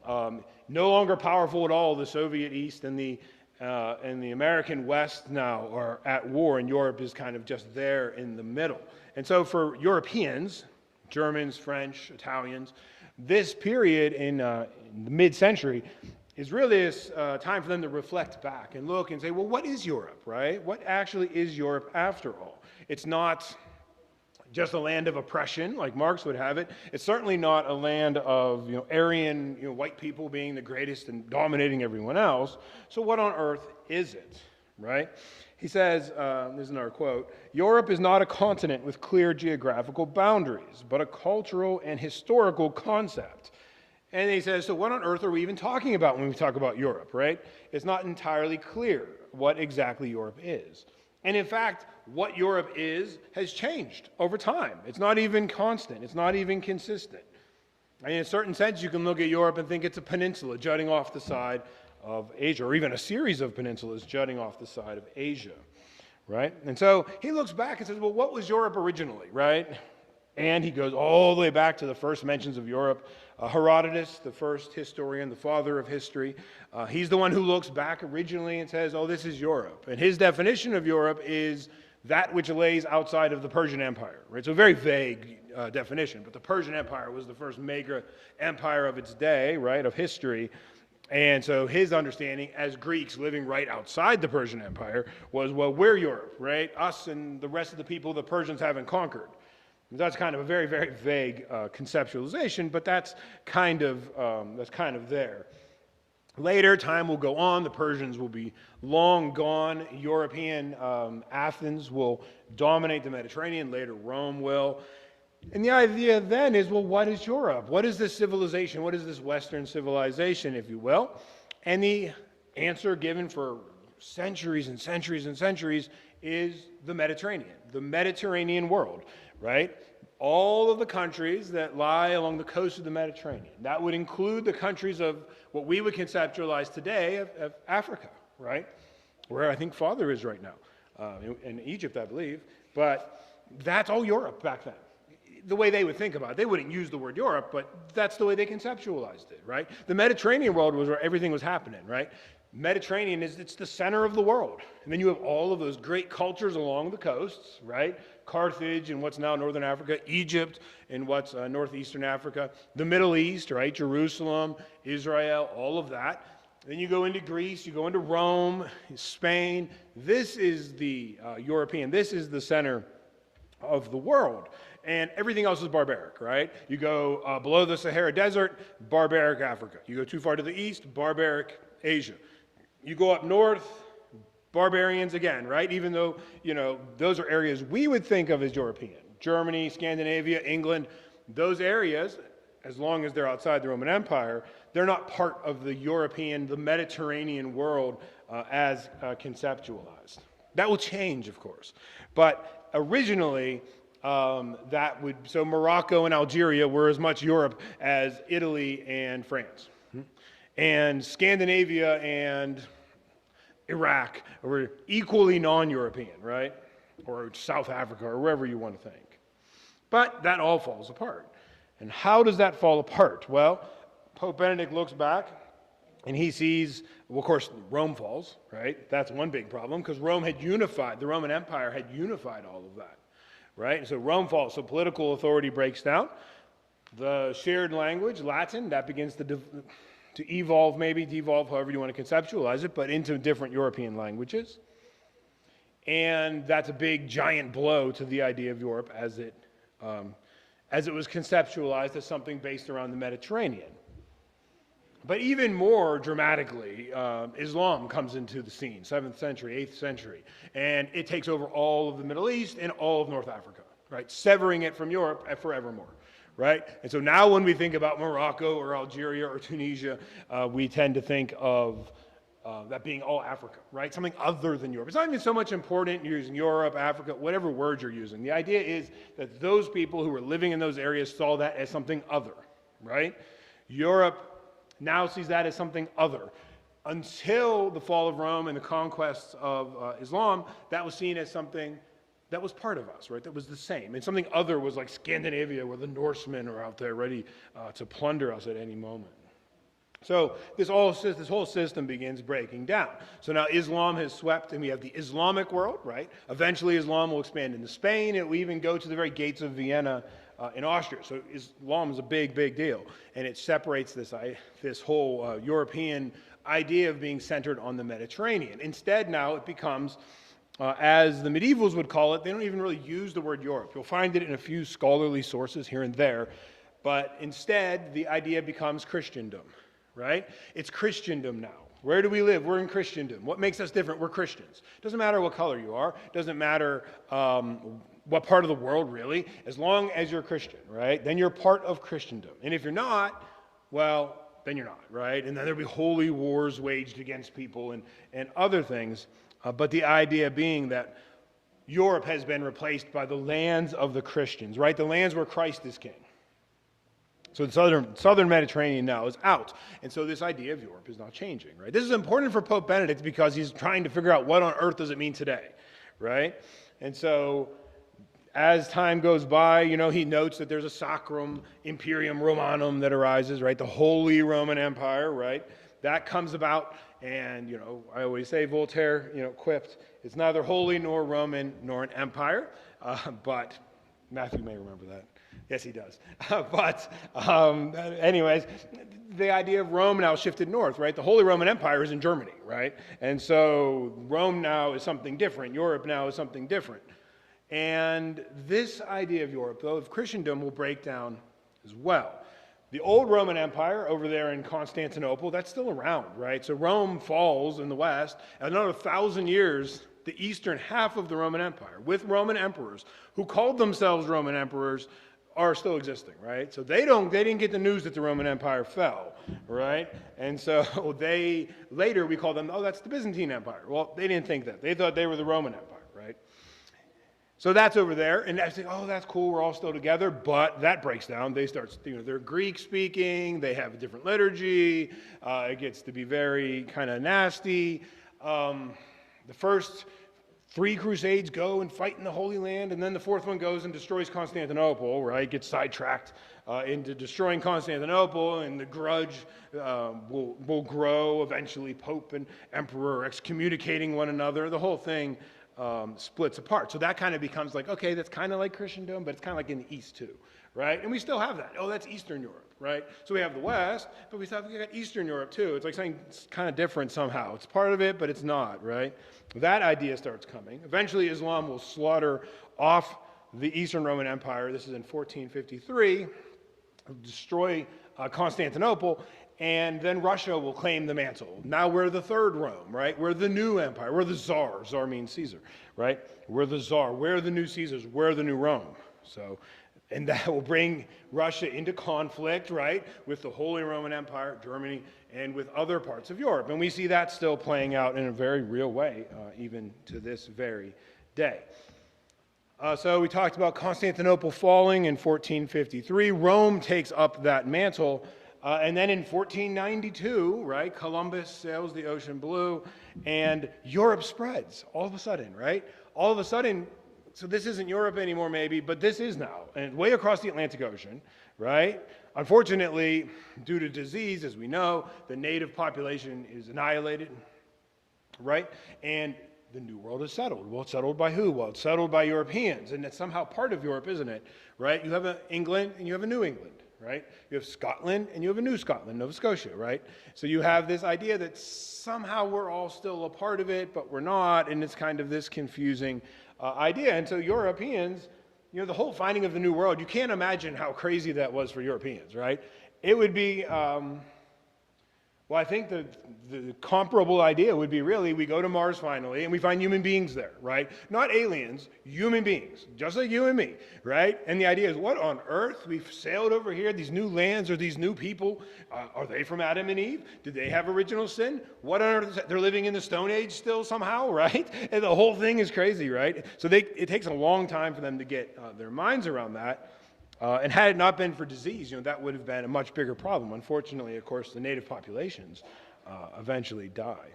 No longer powerful at all, the Soviet East and the American West now are at war, and Europe is kind of just there in the middle. And so for Europeans, Germans, French, Italians, this period in the mid-century is really a time for them to reflect back and look and say, well, what is Europe, right? What actually is Europe after all? It's not just a land of oppression, like Marx would have it. It's certainly not a land of Aryan white people being the greatest and dominating everyone else. So what on earth is it, right? He says, this is another quote, Europe is not a continent with clear geographical boundaries, but a cultural and historical concept. And he says, so what on earth are we even talking about when we talk about Europe, right? It's not entirely clear what exactly Europe is. And in fact, what Europe is has changed over time. It's not even constant. It's not even consistent. And in a certain sense, you can look at Europe and think it's a peninsula jutting off the side of Asia, or even a series of peninsulas jutting off the side of Asia, right? And so he looks back and says, well, what was Europe originally, right? And he goes all the way back to the first mentions of Europe. Herodotus, the first historian, the father of history, he's the one who looks back originally and says, oh, this is Europe. And his definition of Europe is that which lays outside of the Persian Empire, right? So a very vague definition, but the Persian Empire was the first mega empire of its day, right, of history. And so his understanding as Greeks living right outside the Persian Empire was, well, we're Europe, right? Us and the rest of the people the Persians haven't conquered. That's kind of a very, very vague conceptualization, but that's kind of there. Later, time will go on. The Persians will be long gone. European Athens will dominate the Mediterranean. Later, Rome will. And the idea then is, well, what is Europe? What is this civilization? What is this Western civilization, if you will? And the answer given for centuries and centuries and centuries is the Mediterranean world, right? All of the countries that lie along the coast of the Mediterranean. That would include the countries of what we would conceptualize today of Africa, right? Where I think Father is right now, in Egypt, I believe. But that's all Europe back then. The way they would think about it. They wouldn't use the word Europe, but that's the way they conceptualized it, right? The Mediterranean world was where everything was happening, right? Mediterranean it's the center of the world. And then you have all of those great cultures along the coasts, right? Carthage in what's now northern Africa, Egypt in what's northeastern Africa, the Middle East, right? Jerusalem, Israel, all of that. Then you go into Greece, you go into Rome, Spain. This is the European, this is the center of the world. And everything else is barbaric, right? You go below the Sahara Desert, barbaric Africa. You go too far to the east, barbaric Asia. You go up north, barbarians again, right? Even though, those are areas we would think of as European. Germany, Scandinavia, England, those areas, as long as they're outside the Roman Empire, they're not part of the European, the Mediterranean world as conceptualized. That will change, of course. But originally, so Morocco and Algeria were as much Europe as Italy and France. And Scandinavia and Iraq were equally non-European, right? Or South Africa, or wherever you want to think. But that all falls apart. And how does that fall apart? Well, Pope Benedict looks back and he sees, well, of course, Rome falls, right? That's one big problem because Rome had unified, the Roman Empire had unified all of that, right? And so Rome falls, so political authority breaks down. The shared language, Latin, that begins to evolve, maybe devolve, however you want to conceptualize it, but into different European languages. And that's a big, giant blow to the idea of Europe as it was conceptualized as something based around the Mediterranean. But even more dramatically, Islam comes into the scene, 7th century, 8th century, and it takes over all of the Middle East and all of North Africa, right? Severing it from Europe forevermore. Right? And so now when we think about Morocco or Algeria or Tunisia, we tend to think of that being all Africa, right? Something other than Europe. It's not even so much important you're using Europe, Africa, whatever word you're using. The idea is that those people who were living in those areas saw that as something other, right? Europe now sees that as something other. Until the fall of Rome and the conquests of Islam, that was seen as something that was part of us, right? That was the same. And something other was like Scandinavia, where the Norsemen are out there ready to plunder us at any moment. So this whole system begins breaking down. So now Islam has swept, and we have the Islamic world, right? Eventually Islam will expand into Spain. It will even go to the very gates of Vienna in Austria. So Islam is a big, big deal. And it separates this whole European idea of being centered on the Mediterranean. Instead, now it becomes as the medievals would call it, they don't even really use the word Europe. You'll find it in a few scholarly sources here and there, but instead the idea becomes Christendom, right? It's Christendom now. Where do we live? We're in Christendom. What makes us different? We're Christians. Doesn't matter what color you are. Doesn't matter what part of the world, really. As long as you're Christian, right? Then you're part of Christendom. And if you're not, well, then you're not, right? And then there'll be holy wars waged against people and other things. But the idea being that Europe has been replaced by the lands of the Christians, right? The lands where Christ is king. So the southern Mediterranean now is out. And so this idea of Europe is now changing, right? This is important for Pope Benedict because he's trying to figure out what on earth does it mean today, right? And so as time goes by, he notes that there's a Sacrum Imperium Romanum that arises, right? The Holy Roman Empire, right? That comes about, and, I always say, Voltaire, quipped, it's neither holy nor Roman nor an empire, but Matthew may remember that. Yes, he does. Anyways, the idea of Rome now shifted north, right? The Holy Roman Empire is in Germany, right? And so Rome now is something different. Europe now is something different. And this idea of Europe, though, of Christendom, will break down as well. The old Roman Empire over there in Constantinople, that's still around, right? So Rome falls in the west, and another 1,000 years, the eastern half of the Roman Empire, with Roman emperors, who called themselves Roman emperors, are still existing, right? So they didn't get the news that the Roman Empire fell, right? And so later we call them, that's the Byzantine Empire. Well, they didn't think that. They thought they were the Roman Empire, right? So that's over there, and I say, that's cool, we're all still together, but that breaks down. They start, they're Greek-speaking, they have a different liturgy, it gets to be very kind of nasty. The first 3 crusades go and fight in the Holy Land, and then the 4th one goes and destroys Constantinople, right? Gets sidetracked into destroying Constantinople, and the grudge will grow. Eventually, Pope and Emperor excommunicating one another. The whole thing splits apart. So that kind of becomes like, okay, that's kind of like Christendom, but it's kind of like in the East too, right? And we still have that. Oh, that's Eastern Europe, right? So we have the West, but we got Eastern Europe too. It's like something kind of different somehow. It's part of it, but it's not, right? That idea starts coming. Eventually, Islam will slaughter off the Eastern Roman Empire. This is in 1453, destroy Constantinople, and then Russia will claim the mantle. Now we're the third Rome, right? We're the new empire. We're the Tsar. Tsar means Caesar, right? We're the Tsar. We're the new Caesars. We're the new Rome. So, and that will bring Russia into conflict, right, with the Holy Roman Empire, Germany, and with other parts of Europe. And we see that still playing out in a very real way, even to this very day. So we talked about Constantinople falling in 1453. Rome takes up that mantle. And then in 1492, right, Columbus sails the ocean blue, and Europe spreads all of a sudden, right? All of a sudden, so this isn't Europe anymore maybe, but this is now, and way across the Atlantic Ocean, right? Unfortunately, due to disease, as we know, the native population is annihilated, right? And the New World is settled. Well, it's settled by who? Well, it's settled by Europeans, and it's somehow part of Europe, isn't it? Right? You have England and you have a New England, right? You have Scotland and you have a New Scotland, Nova Scotia, right? So you have this idea that somehow we're all still a part of it, but we're not, and it's kind of this confusing idea. And so Europeans, the whole finding of the New World, you can't imagine how crazy that was for Europeans, right? It would be... Well, I think the comparable idea would be really, we go to Mars finally, and we find human beings there, right? Not aliens, human beings, just like you and me, right? And the idea is, what on earth? We've sailed over here, these new lands, or these new people, are they from Adam and Eve? Did they have original sin? What on earth is that? They're living in the Stone Age still somehow, right? And the whole thing is crazy, right? So it takes a long time for them to get their minds around that. And had it not been for disease, that would have been a much bigger problem. Unfortunately, of course, the native populations eventually die.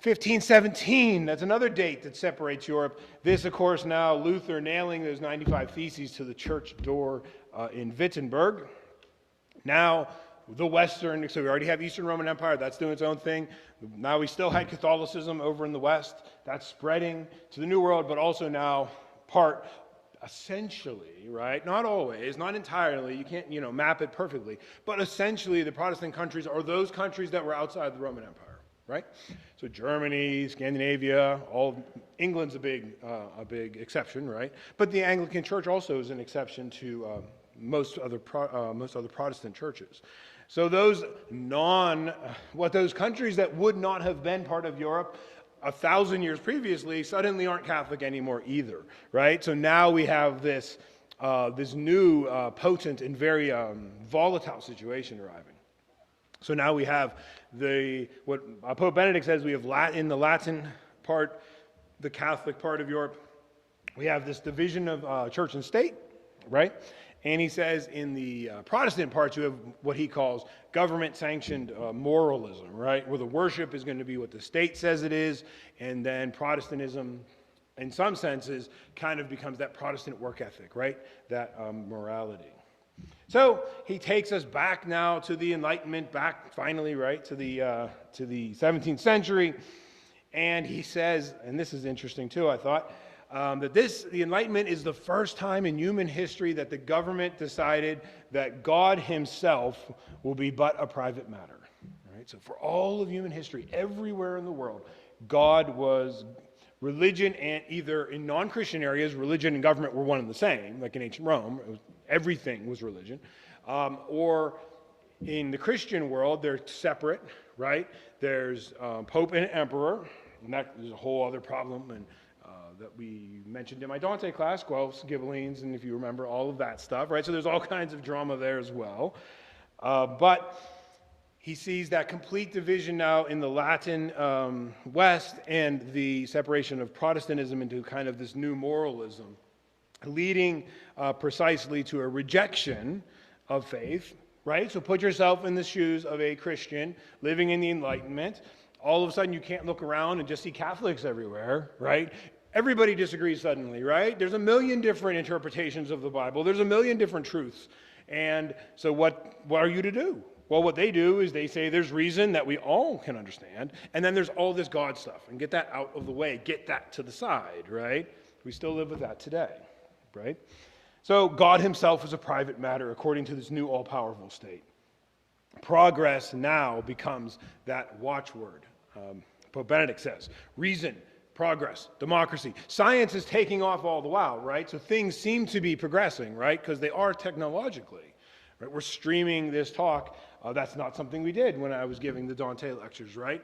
1517, that's another date that separates Europe. This, of course, now Luther nailing those 95 Theses to the church door in Wittenberg. Now, the Western, so we already have Eastern Roman Empire, that's doing its own thing. Now we still had Catholicism over in the West. That's spreading to the New World, but also now part... essentially, right? Not always, not entirely. You can't, map it perfectly. But essentially, the Protestant countries are those countries that were outside the Roman Empire, right? So Germany, Scandinavia, England's a big exception, right? But the Anglican Church also is an exception to most other Protestant churches. So those countries that would not have been part of Europe 1,000 years previously suddenly aren't Catholic anymore either, right? So now we have this new potent and very volatile situation arriving. So now we have what Pope Benedict says, we have in the Latin part, the Catholic part of Europe. We have this division of church and state, right? And he says in the Protestant parts, you have what he calls government-sanctioned moralism, right? Where the worship is going to be what the state says it is, and then Protestantism, in some senses, kind of becomes that Protestant work ethic, right? That morality. So he takes us back now to the Enlightenment, back finally, right, to the 17th century. And he says, and this is interesting too, I thought, that the Enlightenment is the first time in human history that the government decided that God himself will be but a private matter. Right? So for all of human history, everywhere in the world, God was religion, and either in non-Christian areas, religion and government were one and the same, like in ancient Rome, everything was religion, or in the Christian world, they're separate, right? There's Pope and Emperor, and that is a whole other problem, and that we mentioned in my Dante class, Guelphs, Ghibellines, and if you remember all of that stuff, right? So there's all kinds of drama there as well. But he sees that complete division now in the Latin West and the separation of Protestantism into kind of this new moralism, leading precisely to a rejection of faith, right? So put yourself in the shoes of a Christian living in the Enlightenment. All of a sudden, you can't look around and just see Catholics everywhere, right? Everybody disagrees suddenly, right? There's a million different interpretations of the Bible. There's a million different truths. And so what are you to do? Well, what they do is they say there's reason that we all can understand, and then there's all this God stuff, and get that out of the way, get that to the side, right? We still live with that today, right? So God himself is a private matter according to this new all-powerful state. Progress now becomes that watchword. Pope Benedict says, reason, progress, democracy. Science is taking off all the while, right? So things seem to be progressing, right? Because they are technologically. Right? We're streaming this talk. That's not something we did when I was giving the Dante lectures, right?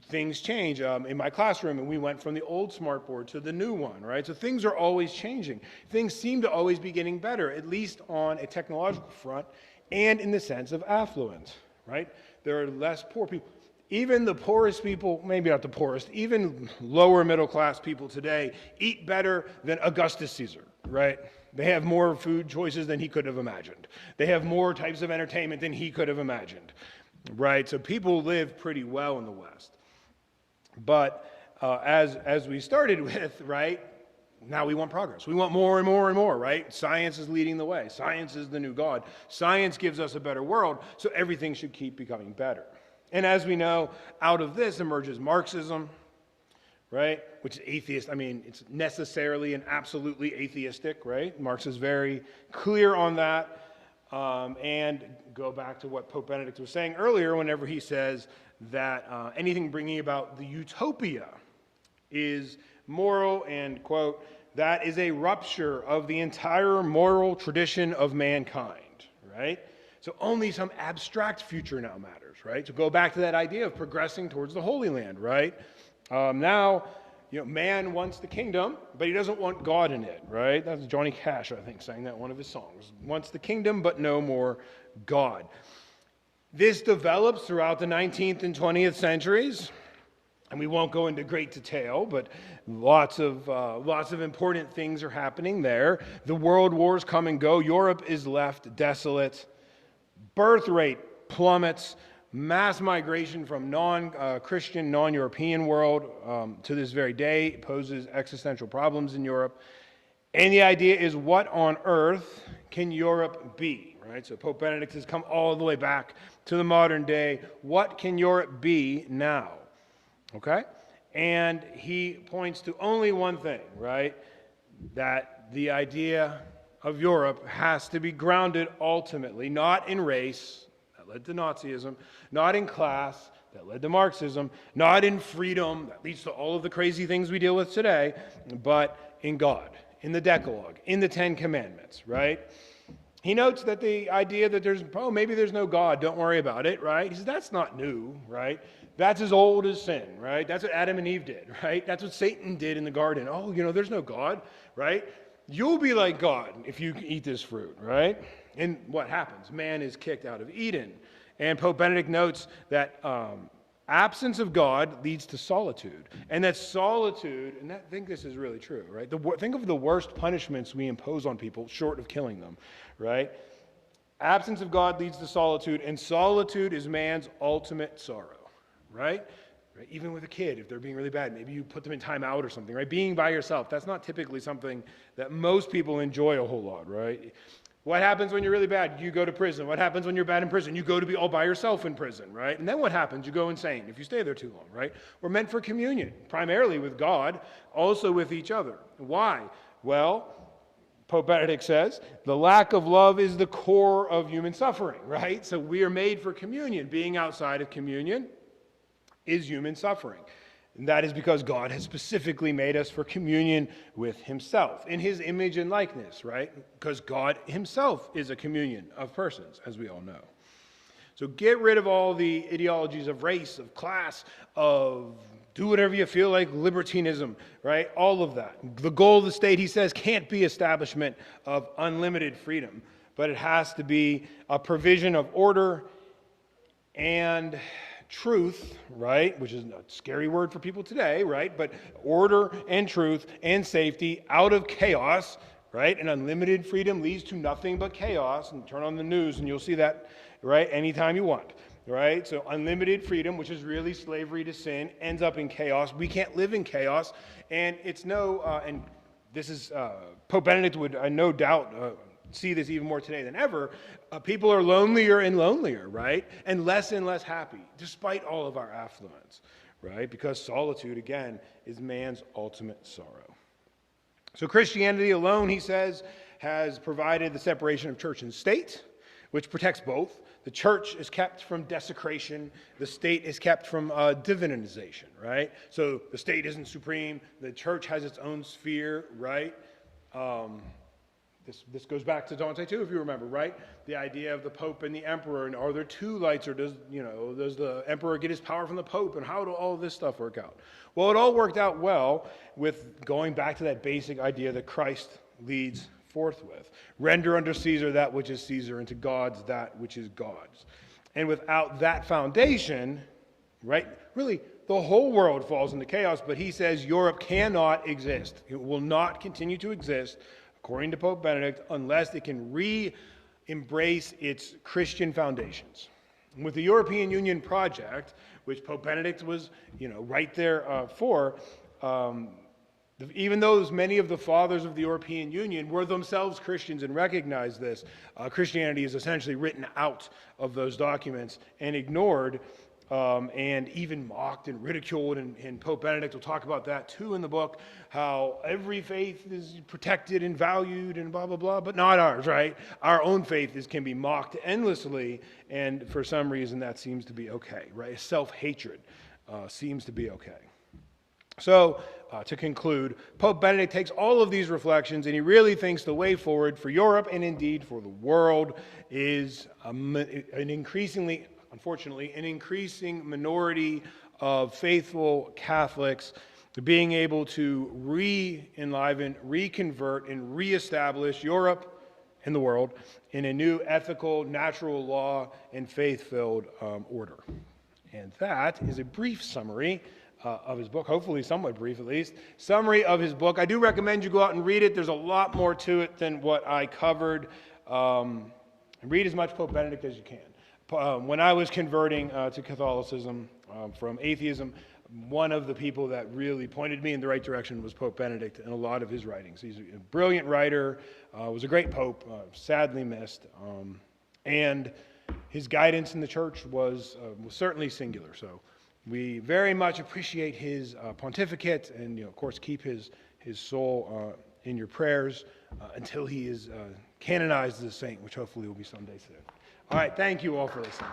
Things change in my classroom, and we went from the old smartboard to the new one, right? So things are always changing. Things seem to always be getting better, at least on a technological front and in the sense of affluence, right? There are less poor people. Even the poorest people, maybe not the poorest, even lower middle class people today eat better than Augustus Caesar, right? They have more food choices than he could have imagined. They have more types of entertainment than he could have imagined, right? So people live pretty well in the West. But as we started with, right, now we want progress. We want more and more and more, right? Science is leading the way. Science is the new God. Science gives us a better world, so everything should keep becoming better. And as we know, out of this emerges Marxism, right? Which is atheist. I mean, it's necessarily and absolutely atheistic, right? Marx is very clear on that. And go back to what Pope Benedict was saying earlier whenever he says that anything bringing about the utopia is moral, and, quote, that is a rupture of the entire moral tradition of mankind, right? So only some abstract future now matters, right? To go back to that idea of progressing towards the Holy Land, right? Now, man wants the kingdom, but he doesn't want God in it, right? That's Johnny Cash, I think, sang that in one of his songs. Wants the kingdom, but no more God. This develops throughout the 19th and 20th centuries, and we won't go into great detail, but lots of important things are happening there. The world wars come and go. Europe is left desolate. Birth rate plummets, mass migration from non-Christian, non-European world to this very day poses existential problems in Europe. And the idea is, what on earth can Europe be, right? So Pope Benedict has come all the way back to the modern day. What can Europe be now, okay? And he points to only one thing, right? That the idea of Europe has to be grounded ultimately, not in race, that led to Nazism, not in class, that led to Marxism, not in freedom, that leads to all of the crazy things we deal with today, but in God, in the Decalogue, in the Ten Commandments, right? He notes that the idea that maybe there's no God, don't worry about it, right? He says that's not new, right? That's as old as sin, right? That's what Adam and Eve did, right? That's what Satan did in the garden. Oh, there's no God, right? You'll be like God if you eat this fruit, right? And what happens? Man is kicked out of Eden. And Pope Benedict notes that absence of God leads to solitude. And that solitude, and I think this is really true, right? Think of the worst punishments we impose on people short of killing them, right? Absence of God leads to solitude, and solitude is man's ultimate sorrow, right? Right? Even with a kid, if they're being really bad, maybe you put them in time out or something, right? Being by yourself, that's not typically something that most people enjoy a whole lot, right? What happens when you're really bad? You go to prison. What happens when you're bad in prison? You go to be all by yourself in prison, right? And then what happens? You go insane if you stay there too long, right? We're meant for communion, primarily with God, also with each other. Why? Well, Pope Benedict says, the lack of love is the core of human suffering, right? So we are made for communion. Being outside of communion is human suffering. And that is because God has specifically made us for communion with himself in his image and likeness, right? Because God himself is a communion of persons, as we all know. So get rid of all the ideologies of race, of class, of do whatever you feel like, libertinism, right? All of that. The goal of the state, he says, can't be establishment of unlimited freedom, but it has to be a provision of order and truth, right, which is a scary word for people today, right, but order and truth and safety out of chaos, right, and unlimited freedom leads to nothing but chaos, and turn on the news and you'll see that, right, anytime you want. right? So unlimited freedom, which is really slavery to sin, ends up in chaos. We can't live in chaos, and it's and this is, Pope Benedict would, no doubt, see this even more today than ever. People are lonelier and lonelier, right? And less happy, despite all of our affluence, right? Because solitude, again, is man's ultimate sorrow. So Christianity alone, he says, has provided the separation of church and state, which protects both. The church is kept from desecration. The state is kept from divinization, right? So the state isn't supreme. The church has its own sphere, right? This goes back to Dante too, if you remember, right? The idea of the Pope and the Emperor, and are there two lights, or does the Emperor get his power from the Pope, and how do all this stuff work out? Well, it all worked out well with going back to that basic idea that Christ leads forthwith. Render unto Caesar that which is Caesar, and to God's that which is God's. And without that foundation, right, really, the whole world falls into chaos, but he says Europe cannot exist. It will not continue to exist, according to Pope Benedict, unless it can re-embrace its Christian foundations. And with the European Union project, which Pope Benedict was, right there for, even though many of the fathers of the European Union were themselves Christians and recognized this, Christianity is essentially written out of those documents and ignored, and even mocked and ridiculed. And Pope Benedict will talk about that too in the book, how every faith is protected and valued and blah, blah, blah, but not ours, right? Our own faith can be mocked endlessly, and for some reason that seems to be okay, right? Self-hatred seems to be okay. So, to conclude, Pope Benedict takes all of these reflections and he really thinks the way forward for Europe and indeed for the world is unfortunately, an increasing minority of faithful Catholics being able to re-enliven, reconvert, and reestablish Europe and the world in a new ethical, natural law, and faith-filled order. And that is a brief summary of his book, hopefully somewhat brief at least, summary of his book. I do recommend you go out and read it. There's a lot more to it than what I covered. Read as much Pope Benedict as you can. When I was converting to Catholicism from atheism, one of the people that really pointed me in the right direction was Pope Benedict and a lot of his writings. He's a brilliant writer, was a great pope, sadly missed, and his guidance in the church was certainly singular. So we very much appreciate his pontificate, and of course keep his soul in your prayers until he is canonized as a saint, which hopefully will be someday soon. All right, thank you all for listening.